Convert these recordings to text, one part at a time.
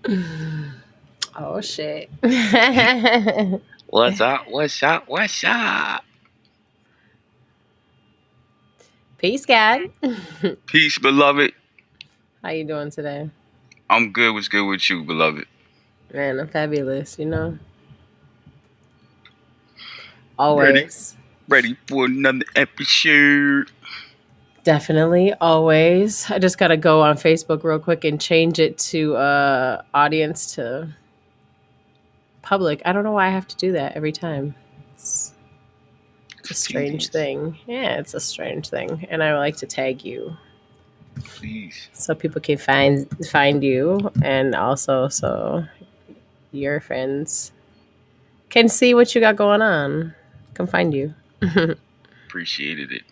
Oh shit. What's up? What's up? What's up? Peace, God. Peace, beloved. How you doing today? I'm good. What's good with you, beloved? Man, I'm fabulous, Ready? Always. Ready for another episode? Definitely, always. I just gotta go on Facebook real quick and change it to audience to public. I don't know why I have to do that every time. It's a It's strange tedious. thing. Yeah, it's a strange thing. And I like to tag you Please. so people can find you, and also so your friends can see what you got going on. Come find you. Appreciated it.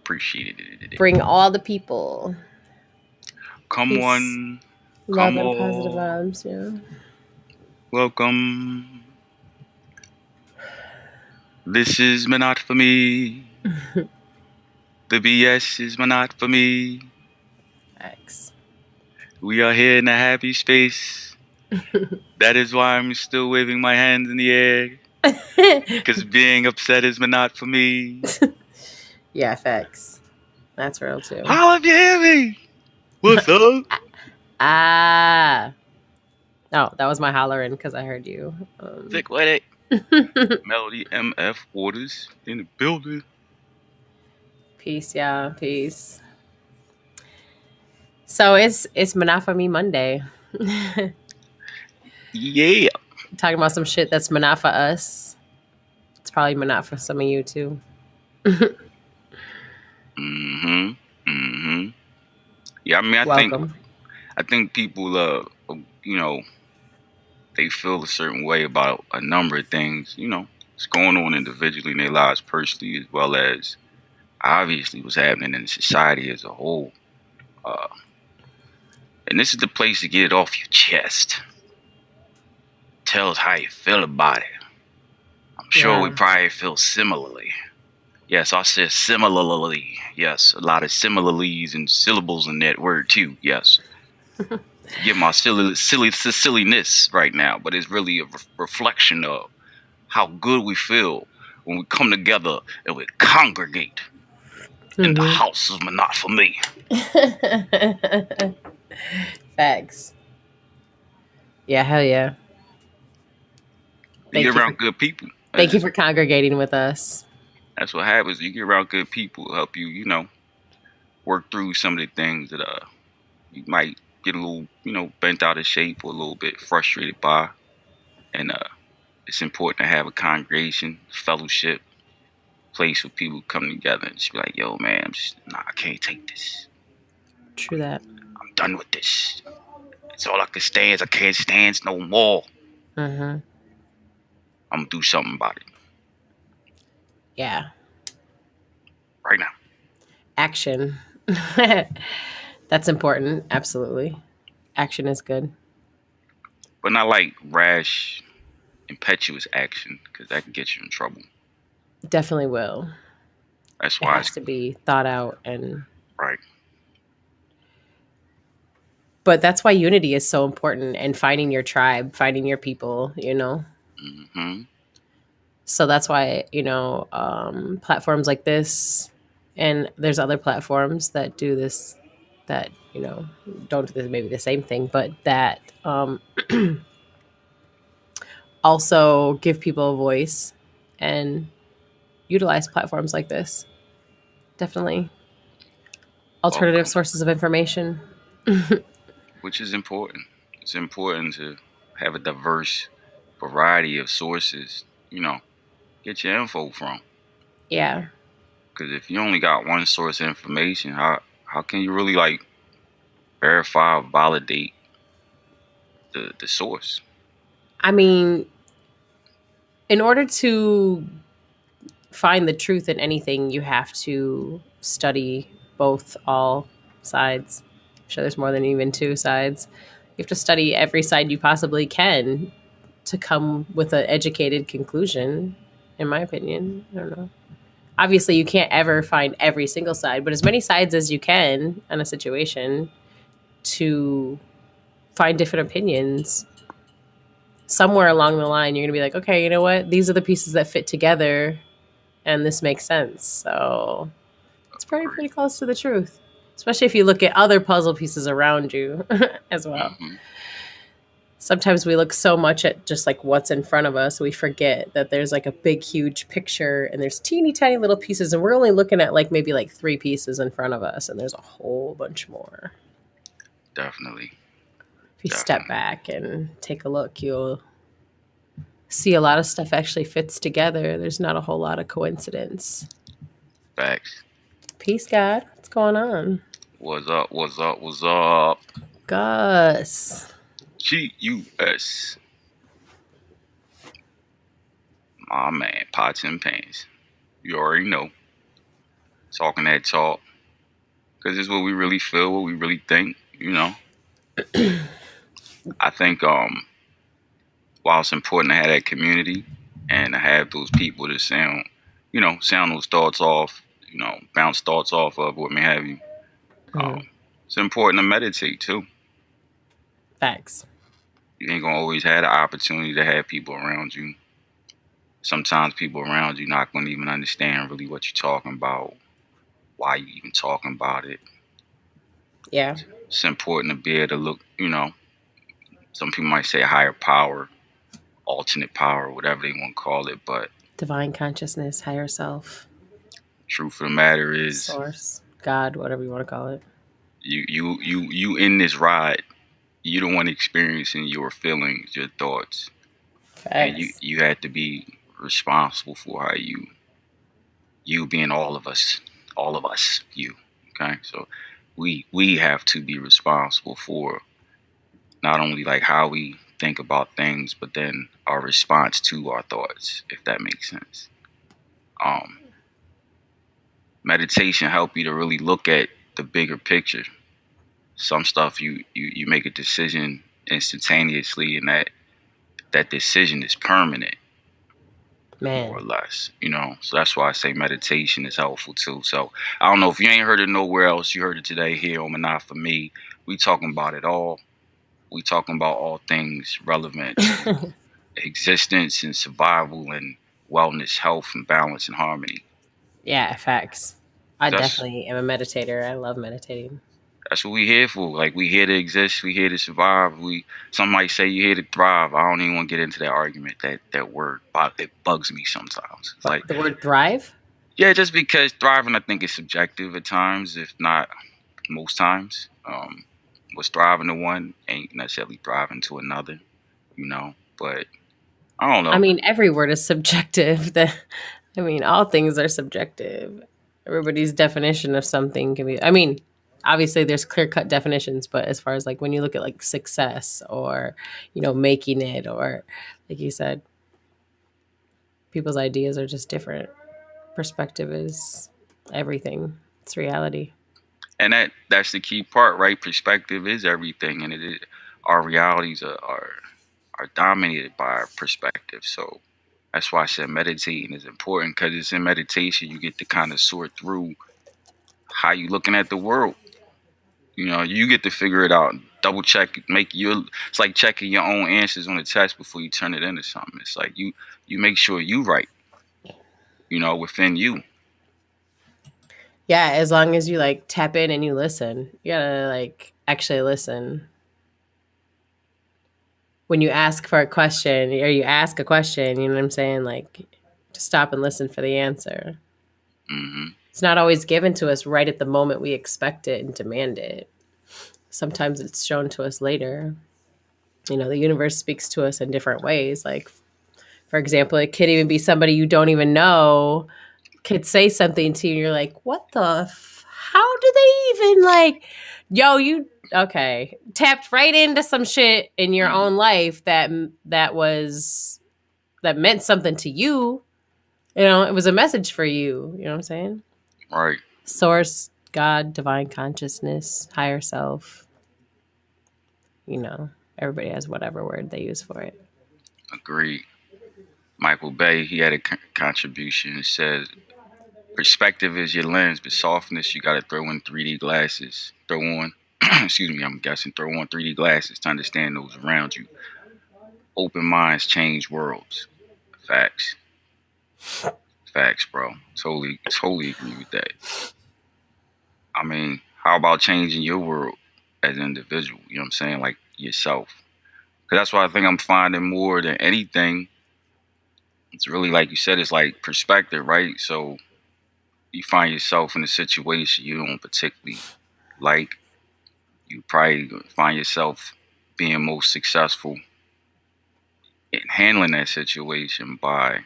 Appreciated it. Bring all the people. Come Peace, on. love, Come and positive on. vibes. Yeah. Welcome. This is not for me. The BS is not for me. X. We are here in a happy space. That is why I'm still waving my hands in the air. Because being upset is not for me. Yeah, facts. That's real too. Holla if you hear me. What's up? Ah. Oh, that was my hollering because I heard you. Sick with it. Melody MF orders in the building. Peace, yeah, peace. So it's Monotfahme Monday. Yeah. Talking about some shit that's monot for us. It's probably monot for some of you too. Mm-hmm. Mm-hmm. Yeah, I mean Welcome. I think people you know, they feel a certain way about a number of things, it's going on individually in their lives personally as well as obviously what's happening in society as a whole. Uh and this is the place to get it off your chest. Tell us how you feel about it. I'm sure we Yeah. probably feel similarly. Yes, I said similarly. Yes, a lot of similarities and syllables in that word too. Yes, get my silliness right now, but it's really a reflection of how good we feel when we come together and we congregate in the Mm-hmm. house of Monotfahme. Facts. Yeah, hell yeah. You get Thank you for around good people. thank you for congregating with us. That's what happens. You get around good people who help you, work through some of the things that you might get a little, bent out of shape or a little bit frustrated by. And it's important to have a congregation, fellowship, place where people come together and just be like, yo, man, I can't take this. True that. I'm done with this. It's all I can stand. I can't stand no more. Mm-hmm. I'm gonna do something about it Yeah. right now. Action. That's important. Absolutely. Action is good. But not like rash, impetuous action, because that can get you in trouble. Definitely will. That's It why has it's to be thought out, and right. but that's why unity is so important, and finding your tribe, finding your people. Mm-hmm. So that's why, platforms like this, and there's other platforms that do this, that, don't do maybe the same thing, but that also give people a voice and utilize platforms like this. Definitely alternative Welcome, sources of information. which is important. It's important to have a diverse variety of sources, get your info from. Yeah. Because if you only got one source of information, how can you really like verify or validate the source? I mean, in order to find the truth in anything, you have to study all sides. I'm sure there's more than even two sides. You have to study every side you possibly can to come with an educated conclusion, in my opinion. I don't know. Obviously, you can't ever find every single side, but as many sides as you can on a situation, to find different opinions. Somewhere along the line, you're going to be like, okay, you know what? These are the pieces that fit together and this makes sense. So it's pretty Agree. close to the truth, especially if you look at other puzzle pieces around you as well. Hmm. Sometimes we look so much at just like what's in front of us, we forget that there's like a big, huge picture and there's teeny tiny little pieces, and we're only looking at like maybe like three pieces in front of us, and there's a whole bunch more. Definitely. If you step Definitely. back and take a look, you'll see a lot of stuff actually fits together. There's not a whole lot of coincidence. Facts. Peace, God. What's going on? What's up? What's up? What's up? Gus. GUS. My man, pots and pans. You already know. Talking that talk. Because it's what we really feel, what we really think, you know. I think while it's important to have that community and to have those people to sound those thoughts off, bounce thoughts off of what may have you. Mhm. It's important to meditate too. Facts. You ain't gonna always have the opportunity to have people around you. Sometimes people around you not gonna even understand really what you're talking about, why you even talking about it. Yeah. It's important to be able to look, some people might say higher power, alternate power, whatever they want to call it, but Divine consciousness, higher self, truth of the matter is source, God, whatever you want to call it. you in this ride, you the one experiencing your feelings, your thoughts, and you Facts. you have to be responsible for how you being all of us, you. Okay, so we have to be responsible for not only like how we think about things, but then our response to our thoughts, if that makes sense. Um, Meditation help you to really look at the bigger picture. Some stuff you make a decision instantaneously, and that decision is permanent, more Man. or less. So that's why I say meditation is helpful too. So I don't know if you ain't heard it nowhere else. You heard it today here on Monotfahme. We talking about it all. We talking about all things relevant to existence and survival and wellness, health and balance and harmony. Yeah, facts. I That's definitely am a meditator. I love meditating. that's what we here for. Like we here to exist. We here to survive. Some might say you here to thrive. I don't even want to get into that argument. That word it bugs me sometimes. It's But like the word thrive? yeah, just because thriving I think is subjective at times, if not most times. What's thriving to one ain't necessarily thriving to another. But I don't I know. mean, every word is subjective. I mean, all things are subjective. Everybody's definition of something can be, I mean, obviously there's clear cut definitions, but as far as like when you look at like success or, making it, or like you said, people's ideas are just different. Perspective is everything. It's reality. And that's the key part, right? Perspective is everything, and our realities are dominated by our perspective. So that's why I said meditating is important, because it's in meditation you get to kind of sort through how you looking at the world. You get to figure it out, double check, it's like checking your own answers on a test before you turn it into something. It's like you make sure you right, within you. Yeah, as long as you like tap in and you listen. You gotta like actually listen. When you ask for a question or you ask a question, you know what I'm saying? Like to stop and listen for the answer. Hmm. It's not always given to us right at the moment we expect it and demand it. Sometimes it's shown to us later. The universe speaks to us in different ways. Like, for example, it could even be somebody you don't even know could say something to you and you're like, what the how do they even like, yo, you okay, tapped right into some shit in your Hmm. own life that meant something to you. It was a message for you. You know what I'm saying? Right. Source, God, divine consciousness, higher self, you know, everybody has whatever word they use for it. Agreed. Michael Bay, he had a contribution. It says perspective is your lens, but softness you got to throw in 3D glasses. Throw on. excuse me, I'm guessing, throw on 3D glasses to understand those around you. Open minds change worlds. Facts. Facts, bro. Totally agree with that. I mean, how about changing your world as an individual? You know what I'm saying? Like yourself. Because that's what I think I'm finding more than anything. It's really like you said, it's like perspective, right? So you find yourself in a situation you don't particularly like. You probably find yourself being most successful in handling that situation by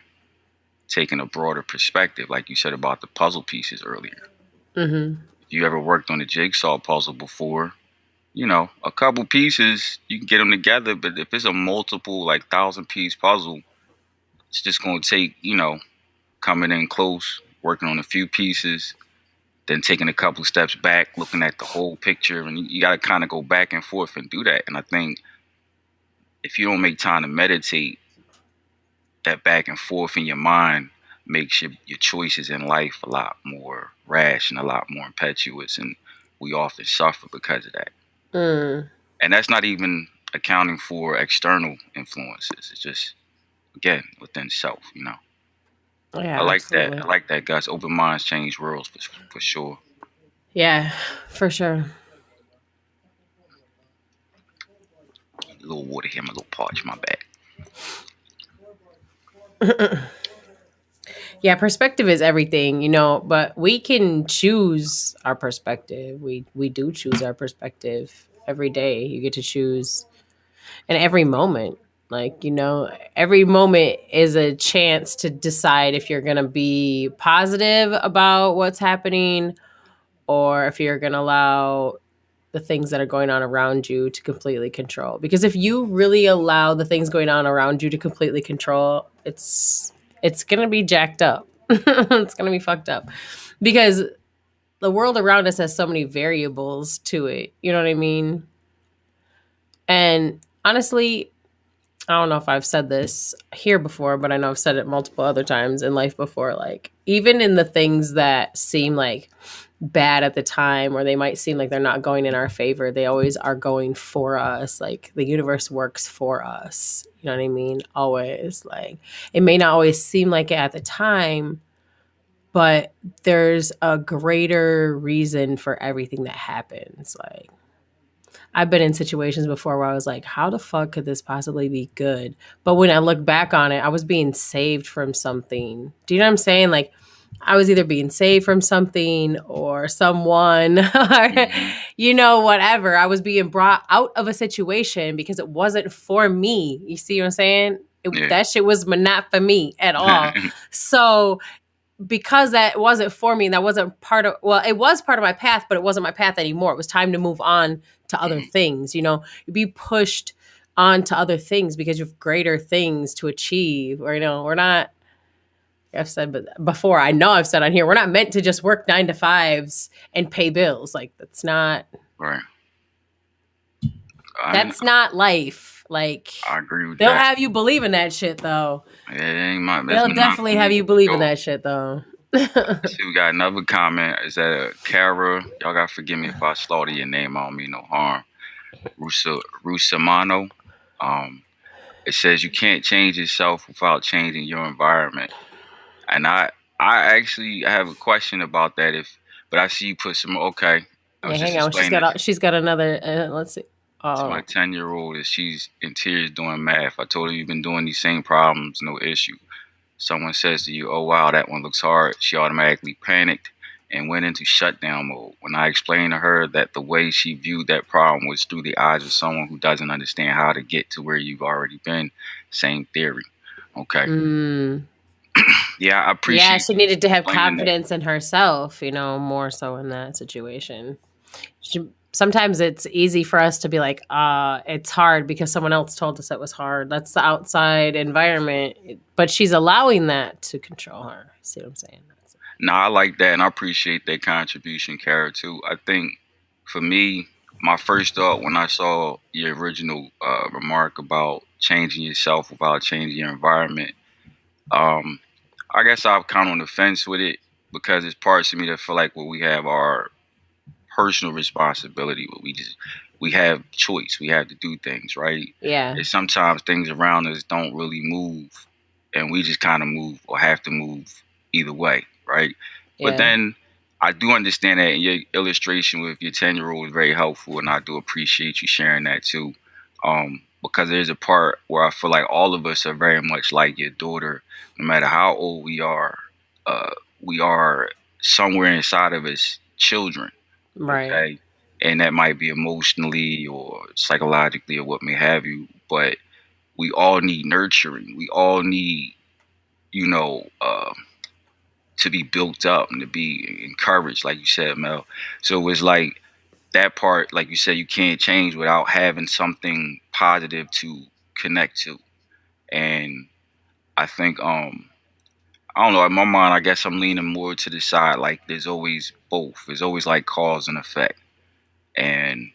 taking a broader perspective, like you said about the puzzle pieces earlier. Mm-hmm. If you ever worked on a jigsaw puzzle before, a couple pieces you can get them together, but if it's a multiple like 1,000 piece puzzle, it's just going to take coming in close, working on a few pieces, then taking a couple steps back, looking at the whole picture, and you got to kind of go back and forth and do that. And I think if you don't make time to meditate, that back and forth in your mind makes your choices in life a lot more rash and a lot more impetuous, and we often suffer because of that. Mm. And that's not even accounting for external influences. It's just again within self. I Yeah, like that. absolutely. I like that, guys. Open minds change worlds for sure. Yeah, for sure. A little water here, my little parch, my bad. Yeah, perspective is everything, but we can choose our perspective. We do choose our perspective every day. You get to choose and every moment. Like, every moment is a chance to decide if you're going to be positive about what's happening or if you're going to allow the things that are going on around you to completely control. Because if you really allow the things going on around you to completely control, it's going to be jacked up. It's going to be fucked up. Because the world around us has so many variables to it. You know what I mean? And honestly, I don't know if I've said this here before, but I know I've said it multiple other times in life before. Like, even in the things that seem like bad at the time, or they might seem like they're not going in our favor, they always are going for us. Like, the universe works for us. You know what I mean? Always. Like, it may not always seem like it at the time, but there's a greater reason for everything that happens. Like, I've been in situations before where I was like, how the fuck could this possibly be good? But when I look back on it, I was being saved from something. Do you know what I'm saying? Like, I was either being saved from something or someone, or, Hmm. whatever. I was being brought out of a situation because it wasn't for me. You see what I'm saying? Yeah. That shit was not for me at all. So because that wasn't for me and that wasn't part of, well, it was part of my path, but it wasn't my path anymore. It was time to move on to other Hmm. things. You be pushed on to other things because you have greater things to achieve. Or, we're not, I've said but before, I know I've said on here, we're not meant to just work 9 to 5s and pay bills. Like, Right. I that's not life. Like, I agree with they'll that. have you believe in that shit though. It ain't my. That's They'll not definitely for have me. you believe in Yo, that shit though. see, we got another comment. Is that Kara? Y'all gotta forgive me if I slaughter your name. I don't mean no harm. Rusamano. Um, it says you can't change yourself without changing your environment. And I actually have a question about that. But I see you put some. Okay, I Yeah, was just hang on. She's explaining got this she's got another. Let's see. to my Oh, 10-year-old. Is she's in tears doing math. I told her you've been doing these same problems, no issue. Someone says to you, "Oh wow, that one looks hard," she automatically panicked and went into shutdown mode. When I explained to her that the way she viewed that problem was through the eyes of someone who doesn't understand how to get to where you've already been, same theory. Okay. mm. Yeah, I Yeah, appreciate she you needed to have explaining that. confidence in herself. More so in that situation. Sometimes it's easy for us to be like, it's hard because someone else told us it was hard. That's the outside environment, but she's allowing that to control her. See what I'm saying? No, I like that and I appreciate that contribution, Kara, too. I think for me, my first thought when I saw your original remark about changing yourself without changing your environment, um, I guess I'm kind of on the fence with it because there's parts of me that feel like, well, we have our personal responsibility. But we have choice. We have to do things right. Yeah. And sometimes things around us don't really move, and we just kind of move or have to move either way, right? But Yeah. then I do understand that, and your illustration with your 10-year old was very helpful, and I do appreciate you sharing that too. Because there's a part where I feel like all of us are very much like your daughter, no matter how old uh, we are somewhere inside of us children, Right. okay? And that might be emotionally or psychologically or what may have you, but we all need nurturing. We all need, you know, to be built up and to be encouraged, like you said, Mel. So it's like that part, like you said, you can't change without having something positive to connect to. And I think, I don't know, in my mind, I guess I'm leaning more to the side like there's always both. There's always like cause and effect. And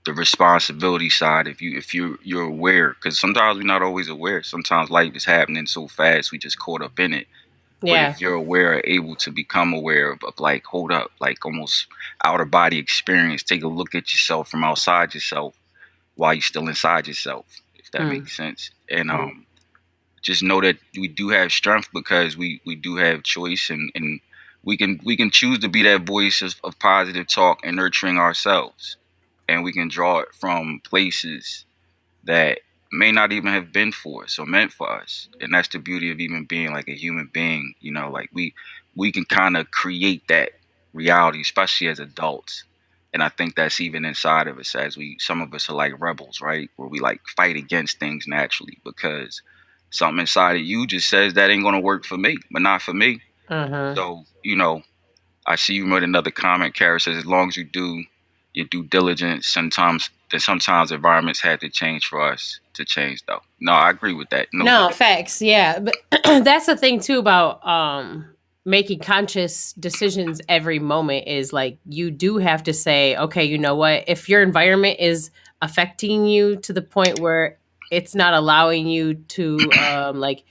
the responsibility side, if you're aware, because sometimes we're not always aware. Sometimes life is happening so fast we just caught up in it. But Yeah. if you're aware, able to become aware of like, hold up, like almost outer body experience, take a look at yourself from outside yourself while you're still inside yourself, if that Mm. makes sense. And Mm. just know that we do have strength because we do have choice, and we can choose to be that voice of positive talk and nurturing ourselves, and we can draw it from places that may not even have been for us or meant for us. And that's the beauty of even being like a human being, like we can kind of create that reality, especially as adults. And I think that's even inside of us, as we some of us are like rebels, right? Where we like fight against things naturally because something inside of you just says that ain't gonna work for me, but not for me. Uh-huh. So, I see you made another comment. Kara says, as long as you do your due diligence, sometimes environments have to change for us to change, though. No, I agree with that. No No, doubt. facts. Yeah, but that's the thing too about making conscious decisions every moment is like you do have to say, okay, you know what? If your environment is affecting you to the point where it's not allowing you to like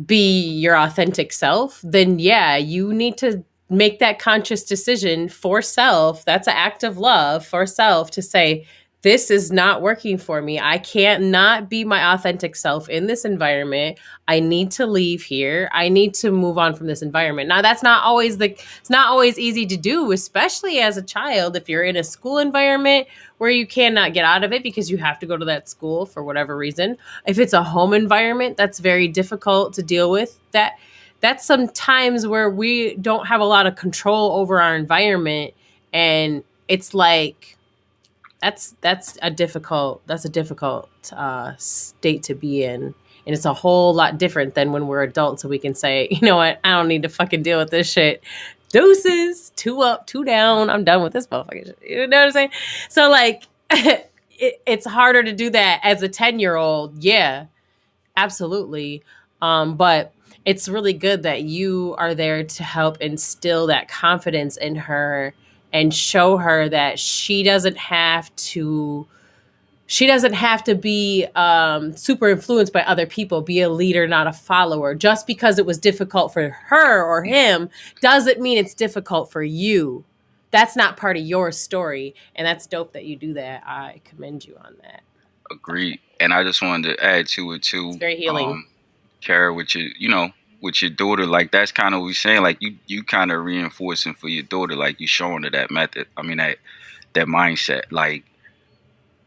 be your authentic self, then yeah, you need to make that conscious decision for self. That's an act of love for self to say, this is not working for me. I can't not be my authentic self in this environment. I need to leave here. I need to move on from this environment. Now that's not always it's not always easy to do, especially as a child if you're in a school environment where you cannot get out of it because you have to go to that school for whatever reason. If it's a home environment, that's very difficult to deal with. That's sometimes where we don't have a lot of control over our environment, and it's like that's a difficult state to be in, and it's a whole lot different than when we're adults, so we can say, you know what, I don't need to fucking deal with this shit. Deuces, two up, two down. I'm done with this motherfucking shit. You know what I'm saying? So like, it's harder to do that as a 10-year-old. Yeah, absolutely. But it's really good that you are there to help instill that confidence in her and show her that she doesn't have to be super influenced by other people, be a leader, not a follower. Just because it was difficult for her or him doesn't mean it's difficult for you. That's not part of your story. And that's dope that you do that. I commend you on that. Agreed. And I just wanted to add to it It's too, very healing. Kara, with your daughter, like that's kind of what we're saying. Like you kind of reinforcing for your daughter, like you showing her that method. I mean that mindset. Like,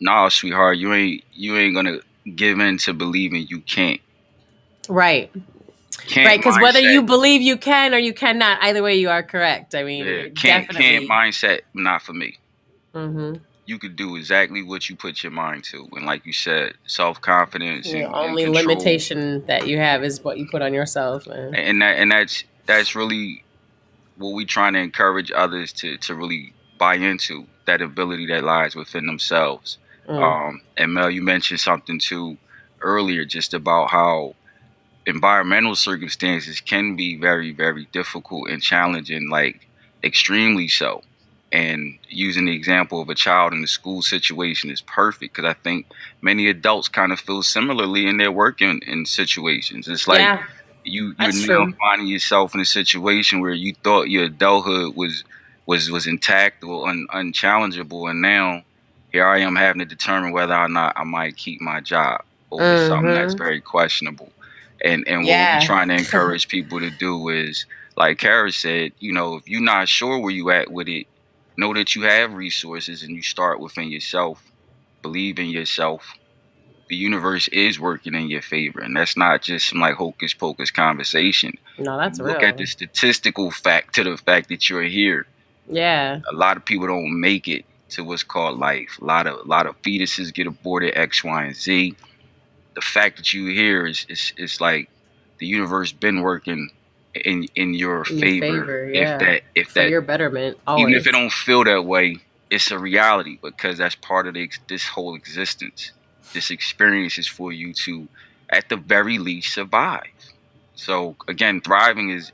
nah, sweetheart, you ain't gonna give in to believing you can't. Right. Can't Right. Because whether mindset. you believe you can or you cannot, either way, you are correct. I Yeah, mean, can't definitely. mindset. Not for me. Hmm. You could do exactly what you put your mind to, and like you said, self confidence The and only control, limitation that you have is what you put on yourself, man. and that's really what we trying to encourage others to really buy into, that ability that lies within themselves. Mm. And Mel, you mentioned something too earlier, just about how environmental circumstances can be very, very difficult and challenging, like extremely so. And using the example of a child in the school situation is perfect because I think many adults kind of feel similarly in their working in situations. It's like you're That's now true. finding yourself in a situation where you thought your adulthood was was intact or unchallengeable, and now here I am having to determine whether or not I might keep my job over something that's Mm-hmm. very questionable. And what we Yeah. trying to encourage people to do is, like Kara said, if you're not sure where you at with it, know that you have resources and you start within yourself. Believe in yourself. The universe is working in your favor, and that's not just some like hocus pocus conversation. No, You that's look at the real. statistical fact to the fact that you're here. Yeah. A lot of people don't make it to what's called life. A lot of fetuses get aborted, X, Y, and Z. The fact that you're here is like the universe been working in your In your favor. favor, If yeah. that For your betterment, even if it always. don't feel that way, it's a reality because that's part of this whole existence. This experience is for you to, at the very least, survive. So again, thriving is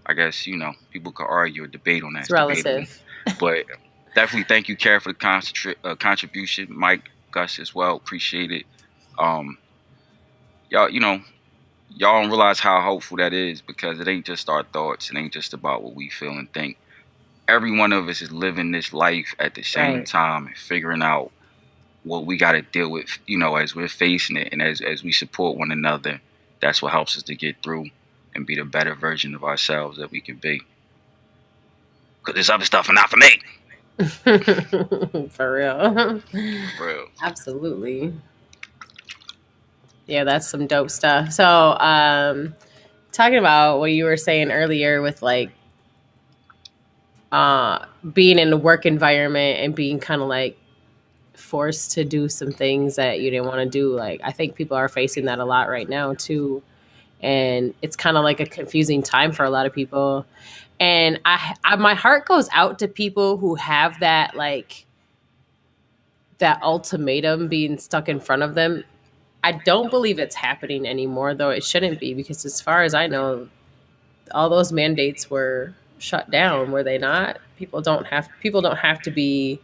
I guess people could argue or debate on that. It's It's debatable, relative. but definitely thank you, Kara, for the contribution. Mike, Gus as well, appreciate it. Um, y'all, y'all don't realize how hopeful that is because it ain't just our thoughts. It ain't just about what we feel and think. Every one of us is living this life at the same Right. time and figuring out what we got to deal with, as we're facing it and as we support one another. That's what helps us to get through and be the better version of ourselves that we can be. Because this other stuff is not for me. For real. For real. Absolutely. Yeah, that's some dope stuff. So, talking about what you were saying earlier with like being in the work environment and being kind of like forced to do some things that you didn't want to do. Like I think people are facing that a lot right now too. And it's kind of like a confusing time for a lot of people. And my heart goes out to people who have that like that ultimatum being stuck in front of them. I don't believe it's happening anymore, though it shouldn't be, because as far as I know, all those mandates were shut down, were they not? People don't have to be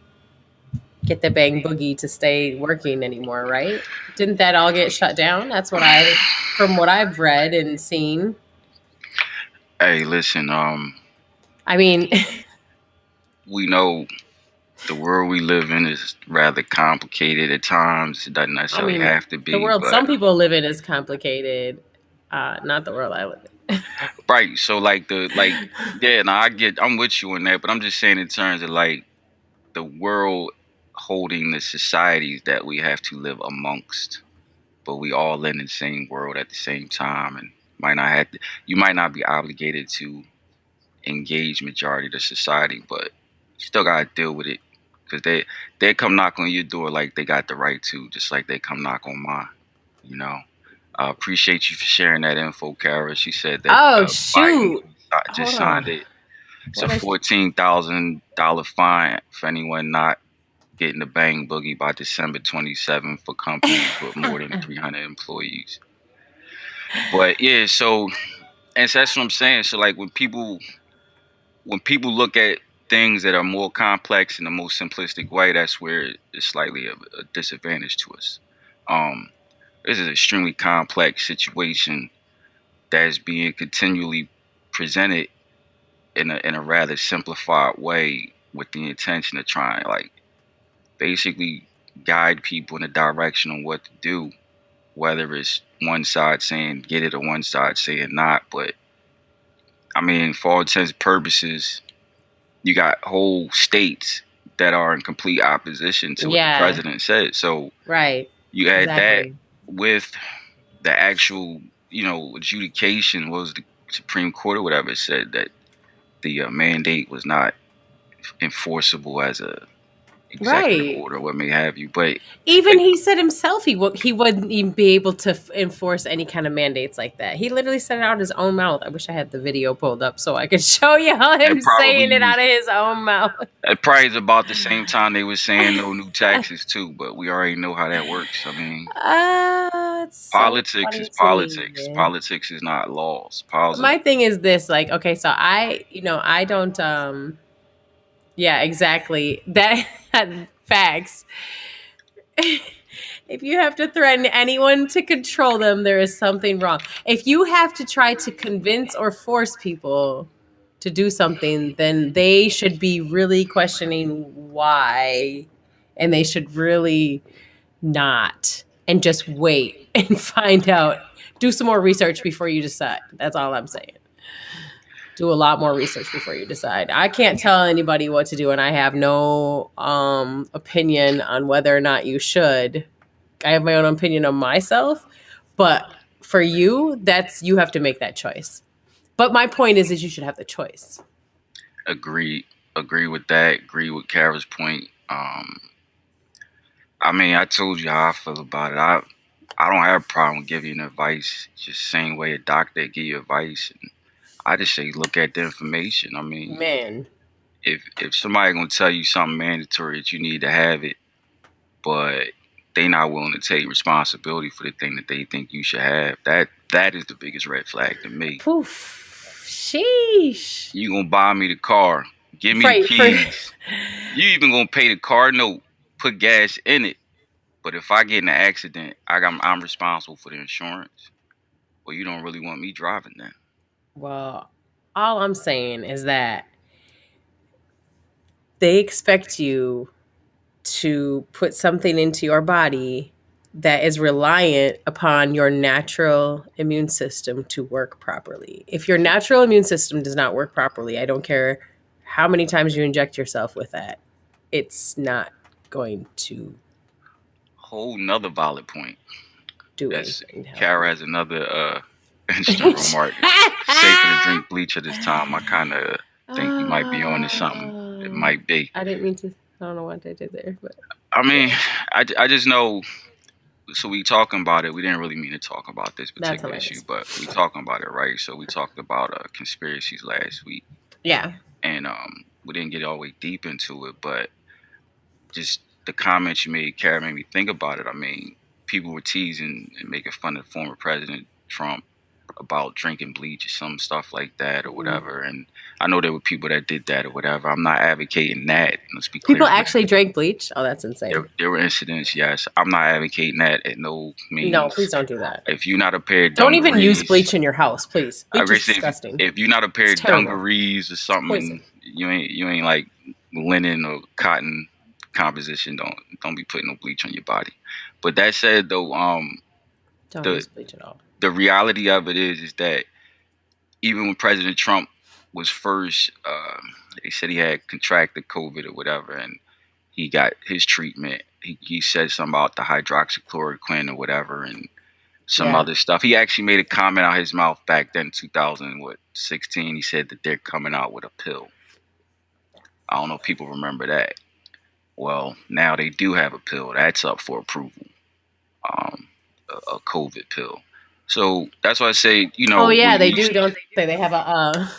get the bang boogie to stay working anymore, right? Didn't that all get shut down? That's what I from what I've read and seen. Hey, listen, I mean, we know the world we live in is rather complicated at times. It doesn't I necessarily mean, have to the be, world but some people live in is complicated. Not the world I live in. right. So yeah, no, I'm with you on that, but I'm just saying in terms of like the world holding the societies that we have to live amongst, but we all live in the same world at the same time, and you might not be obligated to engage majority of the society, but you still gotta deal with it because they come knock on your door like they got the right to, just like they come knock on mine. You know. I appreciate you for sharing that info, Kara. She said that Oh Biden shoot. just Hold signed on. it. It's a What is $14,000 fine for anyone not getting the bang boogie by December 27th for companies with more than 300 employees. But yeah, and so that's what I'm saying. So like when people look at things that are more complex in the most simplistic way, that's where it's slightly a disadvantage to us. Um, this is an extremely complex situation that is being continually presented in a rather simplified way with the intention of trying like basically guide people in a direction on what to do, whether it's one side saying get it or one side saying not. But I mean, for all intents and purposes, you got whole states that are in complete opposition to what the Yeah, president said. So right. you add that Exactly. with the actual, adjudication was the Supreme Court or whatever said that the mandate was not enforceable as a executive Right. order, what may have you. But Even like, he said himself he wouldn't even be able to enforce any kind of mandates like that. He literally said it out of his own mouth. I wish I had the video pulled up so I could show y'all it him saying it probably out of his own mouth. it probably is about the same time they were saying no new taxes too. But we already know how that works. I mean, It's so politics is funny to me. politics. Politics is not laws. Politics. My thing is this, like, okay, so I don't yeah, exactly. That facts. If you have to threaten anyone to control them, there is something wrong. If you have to try to convince or force people to do something, then they should be really questioning why, and they should really not, and just wait and find out. Do some more research before you decide. That's all I'm saying. Do a lot more research before you decide. I can't tell anybody what to do, and I have no opinion on whether or not you should. I have my own opinion on myself, but for you, that's you have to make that choice. But my point is you should have the choice. Agree, agree with that. Agree with Kara's point. I mean, I told you how I feel about it. I don't have a problem with giving you advice. Just same way a doctor give you advice. And I just say look at the information. I mean, Man, if somebody gonna tell you something mandatory that you need to have it, but they not willing to take responsibility for the thing that they think you should have, that is the biggest red flag to me. poof, sheesh. You gonna buy me the car, give me the Right for keys. You even gonna pay the car note, put gas in it. But if I get in an accident, I'm responsible for the insurance. Well, you don't really want me driving then. well, all I'm saying is that they expect you to put something into your body that is reliant upon your natural immune system to work properly. If your natural immune system does not work properly, I don't care how many times you inject yourself with that, it's not going to Whole nother valid point. do That's anything to help Kara you. has another interesting remark. Safer to drink bleach at this time. I kind of think you might be on to something. It Oh, might be. I didn't mean to. I don't know what I did there, but I mean, yeah, I just know. So we talking about it. We didn't really mean to talk about this that's particular issue, hilarious. but we talking about it, right? So we talked about conspiracies last week, Yeah. and we didn't get all the way deep into it, but just the comments you made, Kara, made me think about it. I mean, people were teasing and making fun of former President Trump about drinking bleach or some stuff like that or Mm. whatever. And I know there were people that did that or whatever. I'm not advocating that. Let's be clear People on that. actually drank bleach. Oh, that's insane. There were incidents, yes. I'm not advocating that at no No, means. please don't do that. If you're not a pair of Don't even use dungarees, bleach in your house, please. I Bleach is would say disgusting. if you're not a pair It's of terrible. dungarees or It's poison. something, you ain't like linen or cotton composition. Don't be putting no bleach on your body. But that said, though, Don't the use bleach at all. the reality of it is that even when President Trump was first, they said he had contracted COVID or whatever, and he got his treatment. He said something about the hydroxychloroquine or whatever, and some Yeah. other stuff. He actually made a comment out his mouth back then, 2016. He said that they're coming out with a pill. I don't know if people remember that. Well, now they do have a pill that's up for approval. Um, a COVID pill. So that's why I say, Oh yeah, when they you do, don't they? They have a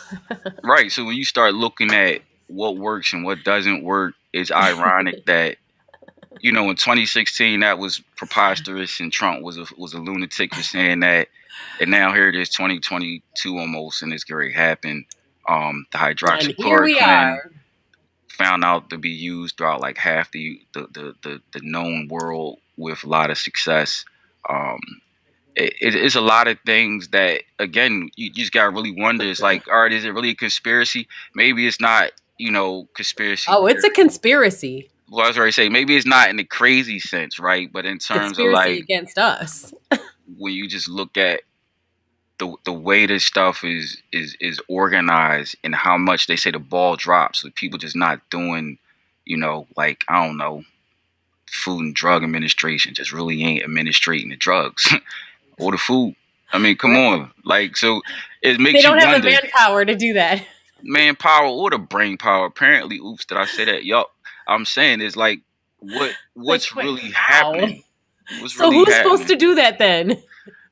right. So when you start looking at what works and what doesn't work, it's ironic that in 2016 that was preposterous and Trump was a lunatic for saying that, and now here it is 2022 almost, and it's going to happen. The and here we hydroxychloroquine are. found out to be used throughout like half the known world with a lot of success. Um, it's a lot of things that again you just gotta really wonder. It's like, all right, is it really a conspiracy? Maybe it's not. Conspiracy Oh, it's a theory. conspiracy. Well, I was already saying maybe it's not in the crazy sense, right? But in terms of Conspiracy like against us. when you just look at the way this stuff is organized and how much they say the ball drops, so people just not doing, like I don't know, Food and Drug Administration just really ain't administrating the drugs or the food. I mean, come Right. on, like so it They makes you don't have the wonder, manpower to do that. manpower or the brain power. Apparently, oops, did I say that? Yup. I'm saying is like Like, what's wait, really how? happening? What's So really who's supposed happening? to do that then?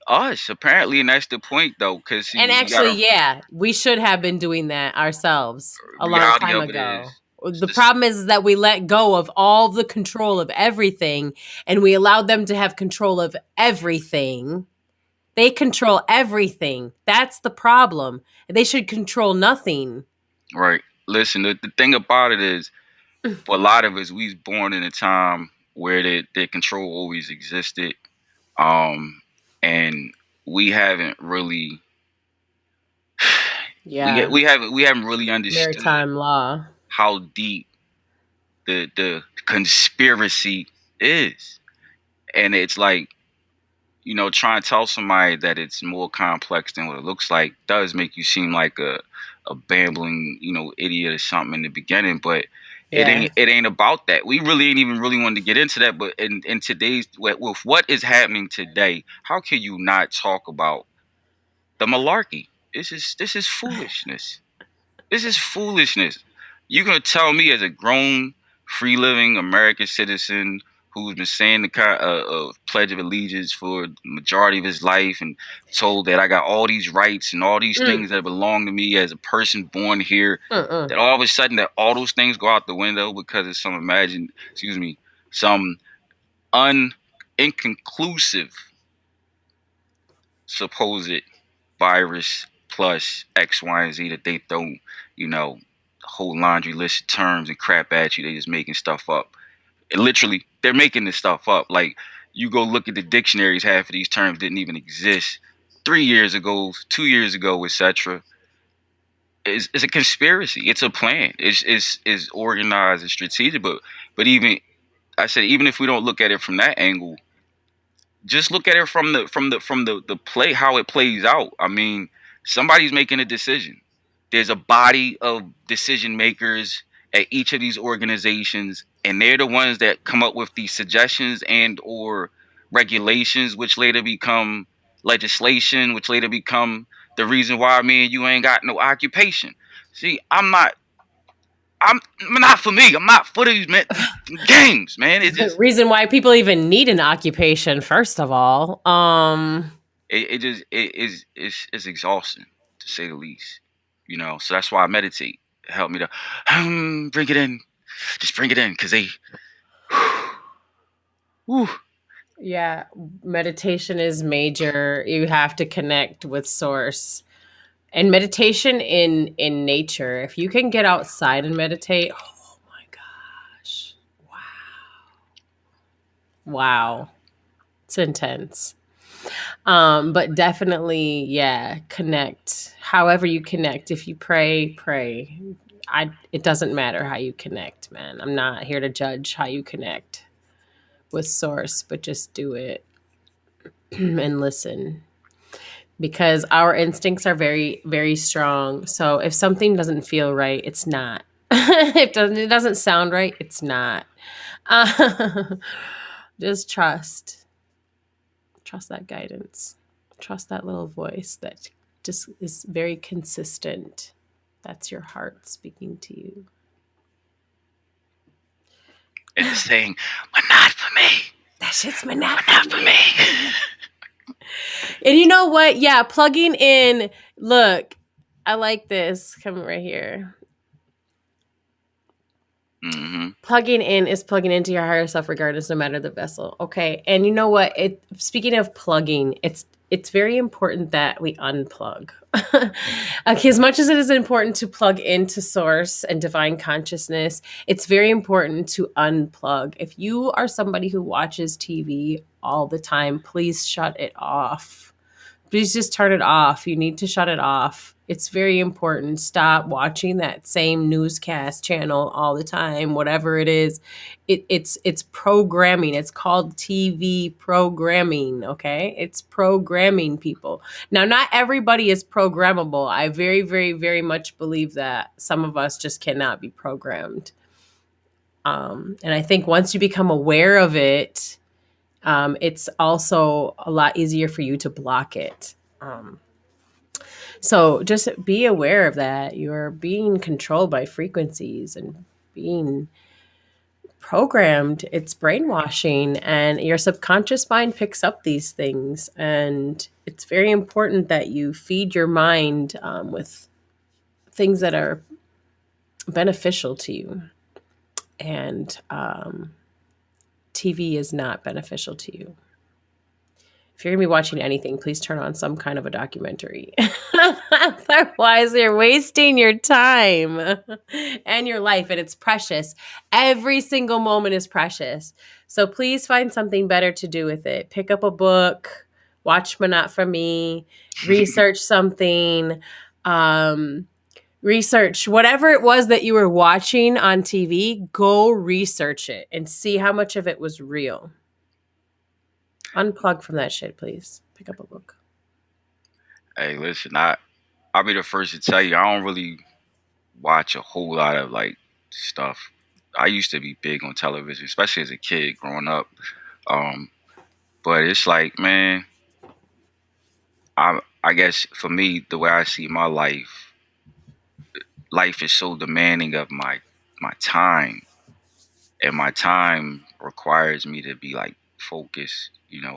Us, apparently, and that's the point though, because see, And we actually, got yeah, we should have been doing that ourselves a long reality time of it ago. is The this, problem is that we let go of all the control of everything and we allowed them to have control of everything. They control everything. That's the problem. They should control nothing. right. Listen, the thing about it is, for a lot of us, we was born in a time where the control always existed, um, and we haven't really Yeah. We haven't really understood Maritime law. how deep the conspiracy is. And it's like, trying to tell somebody that it's more complex than what it looks like does make you seem like a bambling, idiot or something in the beginning, but Yeah. it ain't about that. We really ain't even really wanted to get into that, but in today's with what is happening today, how can you not talk about the malarkey? This is foolishness. This is foolishness. You're gonna tell me as a grown, free living American citizen who's been saying the kind of Pledge of Allegiance for the majority of his life and told that I got all these rights and all these Mm. things that belong to me as a person born here, Mm-mm. that all of a sudden that all those things go out the window because of some inconclusive supposed virus plus X, Y, and Z that they throw, a whole laundry list of terms and crap at you. They just making stuff up. And literally, they're making this stuff up. Like, you go look at the dictionaries, half of these terms didn't even exist 3 years ago, 2 years ago, etc. It's a conspiracy. It's a plan. It's organized and strategic. But even I said, even if we don't look at it from that angle, just look at it from the play, how it plays out. I mean, somebody's making a decision. There's a body of decision makers at each of these organizations, and they're the ones that come up with these suggestions and or regulations, which later become legislation, which later become the reason why me and you ain't got no occupation. See, I'm not for me. I'm not for these games, man. It just Reason why people even need an occupation, first of all. it is it's exhausting to say the least. So that's why I meditate. It helped me to bring it in, just bring it in, because they, whew, Yeah, meditation is major. You have to connect with source. And meditation in nature. If you can get outside and meditate, oh my gosh. Wow. It's intense. But definitely, yeah, connect. However you connect. If you pray, pray. It doesn't matter how you connect, man. I'm not here to judge how you connect with source, but just do it and listen. Because our instincts are very, very strong. So if something doesn't feel right, it's not. It doesn't sound right, it's not. Uh, just trust that guidance, trust that little voice that just is very consistent. That's your heart speaking to you. and it's saying, but not for me, That shit's but not for me. And you know what? Yeah, plugging in. Look, I like this. Come right here. Mm-hmm. Plugging in is plugging into your higher self regardless, no matter the vessel. Okay. And you know what? Speaking of plugging, it's very important that we unplug. Okay, as much as it is important to plug into source and divine consciousness, it's very important to unplug. If you are somebody who watches TV all the time, please shut it off. Please just turn it off. You need to shut it off. It's very important. Stop watching that same newscast channel all the time, whatever it is. It's programming. It's called TV programming. Okay, it's programming people. Now, not everybody is programmable. I very, very, very much believe that some of us just cannot be programmed. And I think once you become aware of it, it's also a lot easier for you to block it. So just be aware of that. You're being controlled by frequencies and being programmed. It's brainwashing, and your subconscious mind picks up these things. And it's very important that you feed your mind with things that are beneficial to you. And TV is not beneficial to you. If you're going to be watching anything, please turn on some kind of a documentary. Otherwise, you're wasting your time and your life, and it's precious. Every single moment is precious. So please find something better to do with it. Pick up a book, watch Monotfahme, research something. Um, research whatever it was that you were watching on TV. Go research it and see how much of it was real. Unplug from that shit, please. Pick up a book. Hey, listen, I'll be the first to tell you I don't really watch a whole lot of like stuff. I used to be big on television, especially as a kid growing up. Um, but it's like, man, I guess for me, the way I see my life, life is so demanding of my time, and my time requires me to be like focused,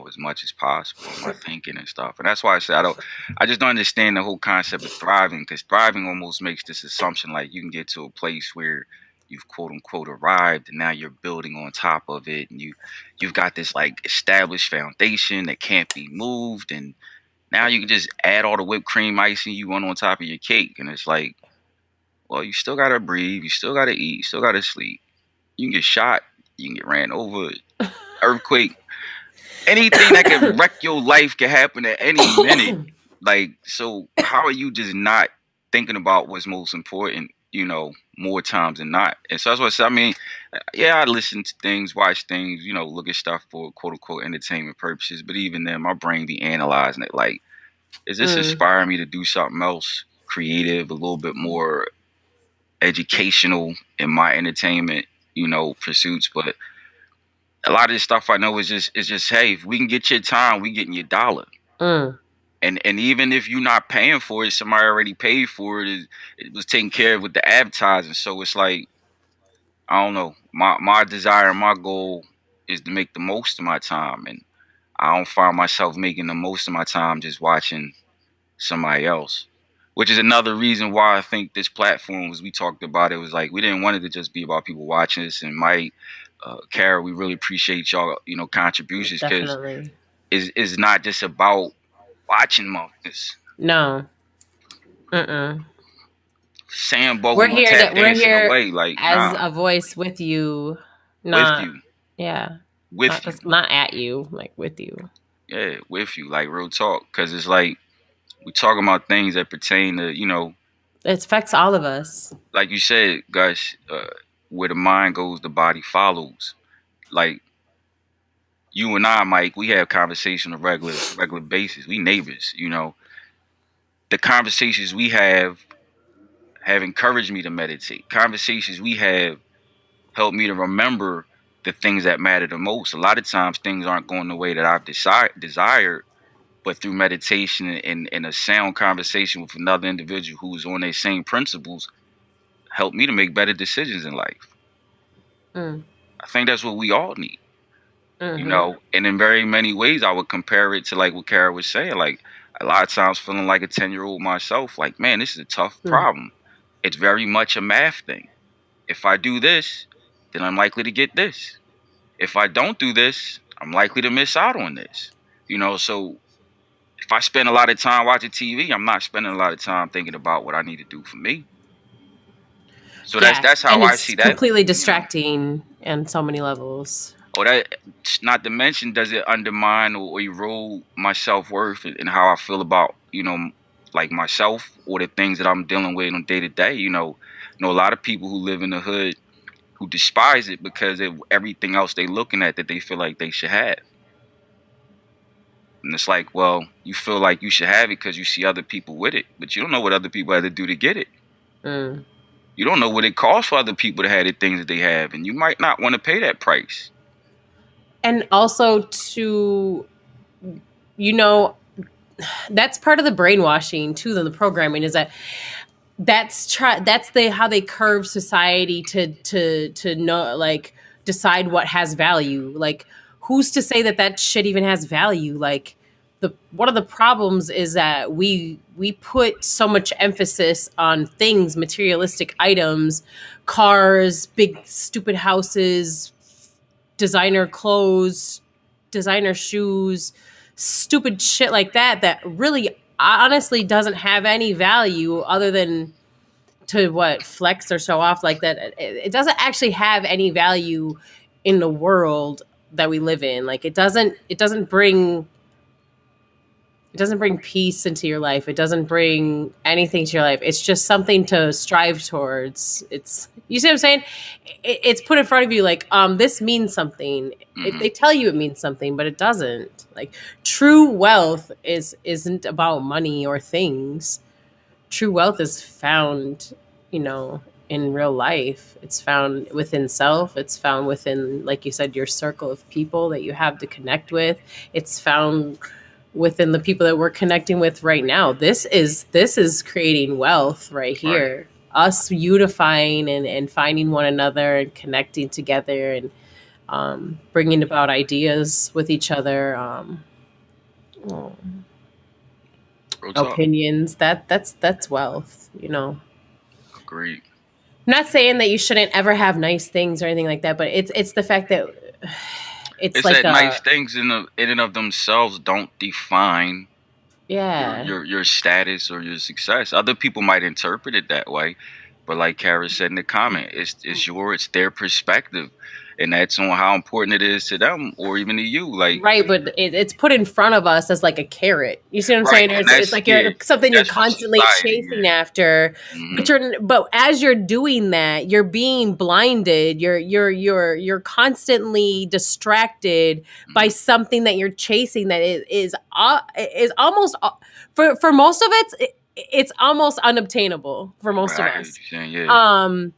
as much as possible on my thinking and stuff. And that's why I say I just don't understand the whole concept of thriving, because thriving almost makes this assumption like you can get to a place where you've quote unquote arrived and now you're building on top of it, and you've got this like established foundation that can't be moved, and now you can just add all the whipped cream icing you want on top of your cake. And it's like, well, you still gotta breathe, you still gotta eat, you still gotta sleep. You can get shot, you can get ran over, earthquake, anything that could wreck your life can happen at any minute. Like, so how are you just not thinking about what's most important, more times than not? And so that's what I said. I mean, yeah, I listen to things, watch things, look at stuff for quote unquote entertainment purposes. But even then, my brain be analyzing it like, is this Mm, inspiring me to do something else creative, a little bit more educational in my entertainment, pursuits? But a lot of this stuff I know is just hey, if we can get your time, we getting your dollar. mm. And even if you're not paying for it, somebody already paid for it. It was taken care of with the advertising. So it's like, I don't know. My desire, my goal is to make the most of my time, and I don't find myself making the most of my time just watching somebody else. Which is another reason why I think this platform, as we talked about, it was like we didn't want it to just be about people watching this. And Mike, Kara, we really appreciate y'all, contributions, because Definitely. it's not just about watching monkeys. No. Mm-mm. Sandbogle on tap We're dancing here away, like, as nah, a voice with you, with not you, yeah, with you, not at you, like with you. yeah, with you, like real talk, because it's like we talking about things that pertain to, It affects all of us. like you said, guys, where the mind goes, the body follows. Like you and I, Mike, we have conversation on a regular basis. We neighbors, The conversations we have encouraged me to meditate. Conversations we have helped me to remember the things that matter the most. A lot of times things aren't going the way that I've desired, but through meditation and a sound conversation with another individual who's on their same principles, helped me to make better decisions in life. Mm, I think that's what we all need. mm-hmm. And in very many ways I would compare it to like what Kara was saying, like a lot of times feeling like a 10-year-old myself, like, man, this is a tough Mm. problem. It's very much a math thing. If I do this, then I'm likely to get this. If I don't do this, I'm likely to miss out on this. So if I spend a lot of time watching TV, I'm not spending a lot of time thinking about what I need to do for me. So that's Yeah, that's how and I it's see that, completely distracting on so many levels. Or that, not to mention, does it undermine or erode my self worth and how I feel about, like myself or the things that I'm dealing with on day to day. A lot of people who live in the hood who despise it because of everything else they looking at that they feel like they should have. And it's like, well, you feel like you should have it because you see other people with it, but you don't know what other people had to do to get it. Mm. You don't know what it costs for other people to have the things that they have, and you might not want to pay that price. And also to, you know, that's part of the brainwashing too. The programming is that that's the how they curve society to know, like, decide what has value. Like, who's to say that that shit even has value? Like, the one of the problems is that we put so much emphasis on things, materialistic items, cars, big stupid houses, designer clothes, designer shoes, stupid shit like that, that really honestly doesn't have any value other than to what flex or show off. Like that, it doesn't actually have any value in the world that we live in. Like, it doesn't bring It doesn't bring peace into your life. It doesn't bring anything to your life. It's just something to strive towards. It's, you see what I'm saying? It's put in front of you like, this means something. Hmm. They tell you it means something, but it doesn't. Like, true wealth isn't about money or things. True wealth is found, you know, in real life. It's found within self. It's found within, like you said, your circle of people that you have to connect with. It's found within the people that we're connecting with right now. This is creating wealth right Right. here. Us unifying and finding one another and connecting together and bringing about ideas with each other, oh, Real talk. opinions. That's wealth. You know, Agreed. I'm not saying that you shouldn't ever have nice things or anything like that, but it's the fact that it's It's like that a, nice things in and of themselves don't define yeah, your status or your success. Other people might interpret it that way, but like Kara said in the comment, it's their perspective, and that's on how important it is to them or even to you. Like, right, but it's put in front of us as like a carrot. You see what I'm right, saying? and It's that's, like yeah, you're something you're that's from constantly society. chasing after, Yeah. but as you're doing that, you're being blinded. You're constantly distracted by Hmm. something that you're chasing that is almost for most of it's almost unobtainable for most Right, of I hear what us. you're saying. Yeah. Um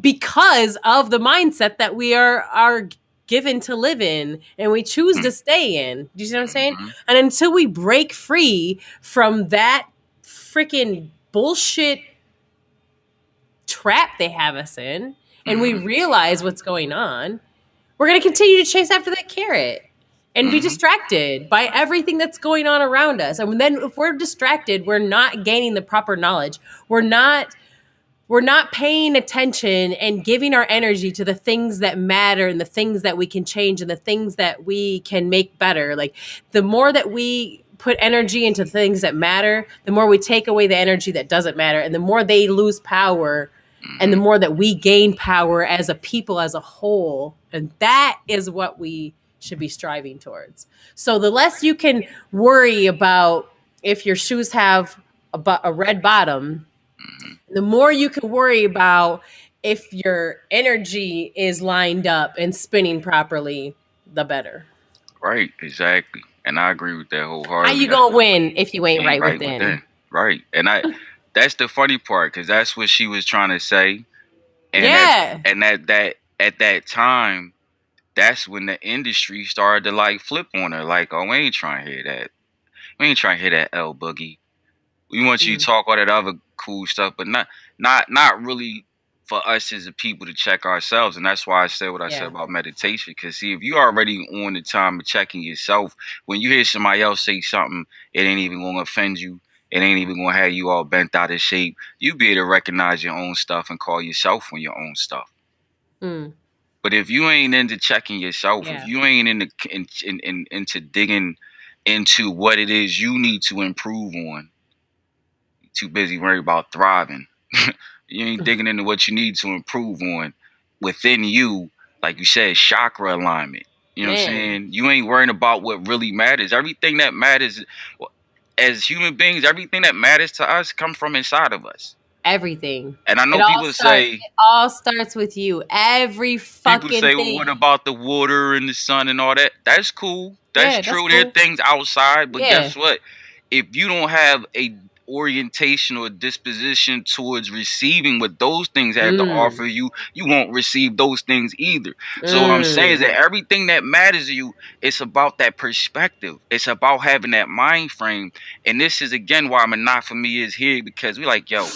because of the mindset that we are given to live in and we choose to stay in. Do you see what I'm saying? Mm-hmm. And until we break free from that freaking bullshit trap they have us in and we Hmm. realize what's going on, we're going to continue to chase after that carrot and be Hmm. distracted by everything that's going on around us. And then if we're distracted, we're not gaining the proper knowledge. We're not paying attention and giving our energy to the things that matter and the things that we can change and the things that we can make better. Like, the more that we put energy into things that matter, the more we take away the energy that doesn't matter, and the more they lose power, and the Hmm. more that we gain power as a people as a whole. And that is what we should be striving towards. So the less you can worry about if your shoes have a red bottom, Hmm. the more you can worry about if your energy is lined up and spinning properly, the better. Right, exactly, and I agree with that How wholeheartedly. you gonna win if you ain't You ain't right right within. within? Right, and that's the funny part because that's what she was trying to say, and Yeah. at that time, that's when the industry started to like flip on her, like, oh, we ain't trying to hear that. We ain't trying to hear that L Boogie. We want you to Mm, talk all that other cool stuff, but not really for us as a people to check ourselves. And that's why I said what I said yeah. about meditation. Because see, if you already on the time of checking yourself, when you hear somebody else say something, it ain't even gonna offend you. It ain't even gonna have you all bent out of shape. You be able to recognize your own stuff and call yourself on your own stuff. Mm, But if you ain't into checking yourself, if yeah. you ain't into digging into what it is you need to improve on, too busy worried about thriving. You ain't digging into what you need to improve on within you, like you said, chakra alignment. You know what I'm Man, saying? You ain't worrying about what really matters. Everything that matters as human beings, everything that matters to us come from inside of us. everything. And I It know all starts it all starts with you. Every people fucking say, well, what thing. about the water and the sun and all that? That's cool. That's Yeah, that's true. There are cool. things outside, but Yeah. guess what? If you don't have a orientation or disposition towards receiving what those things have to Mm. offer you, you won't receive those things either. So what I'm saying is Mm. that everything that matters to you, it's about that perspective. It's about having that mind frame. And this is again why monotony is here, because we're like, yo,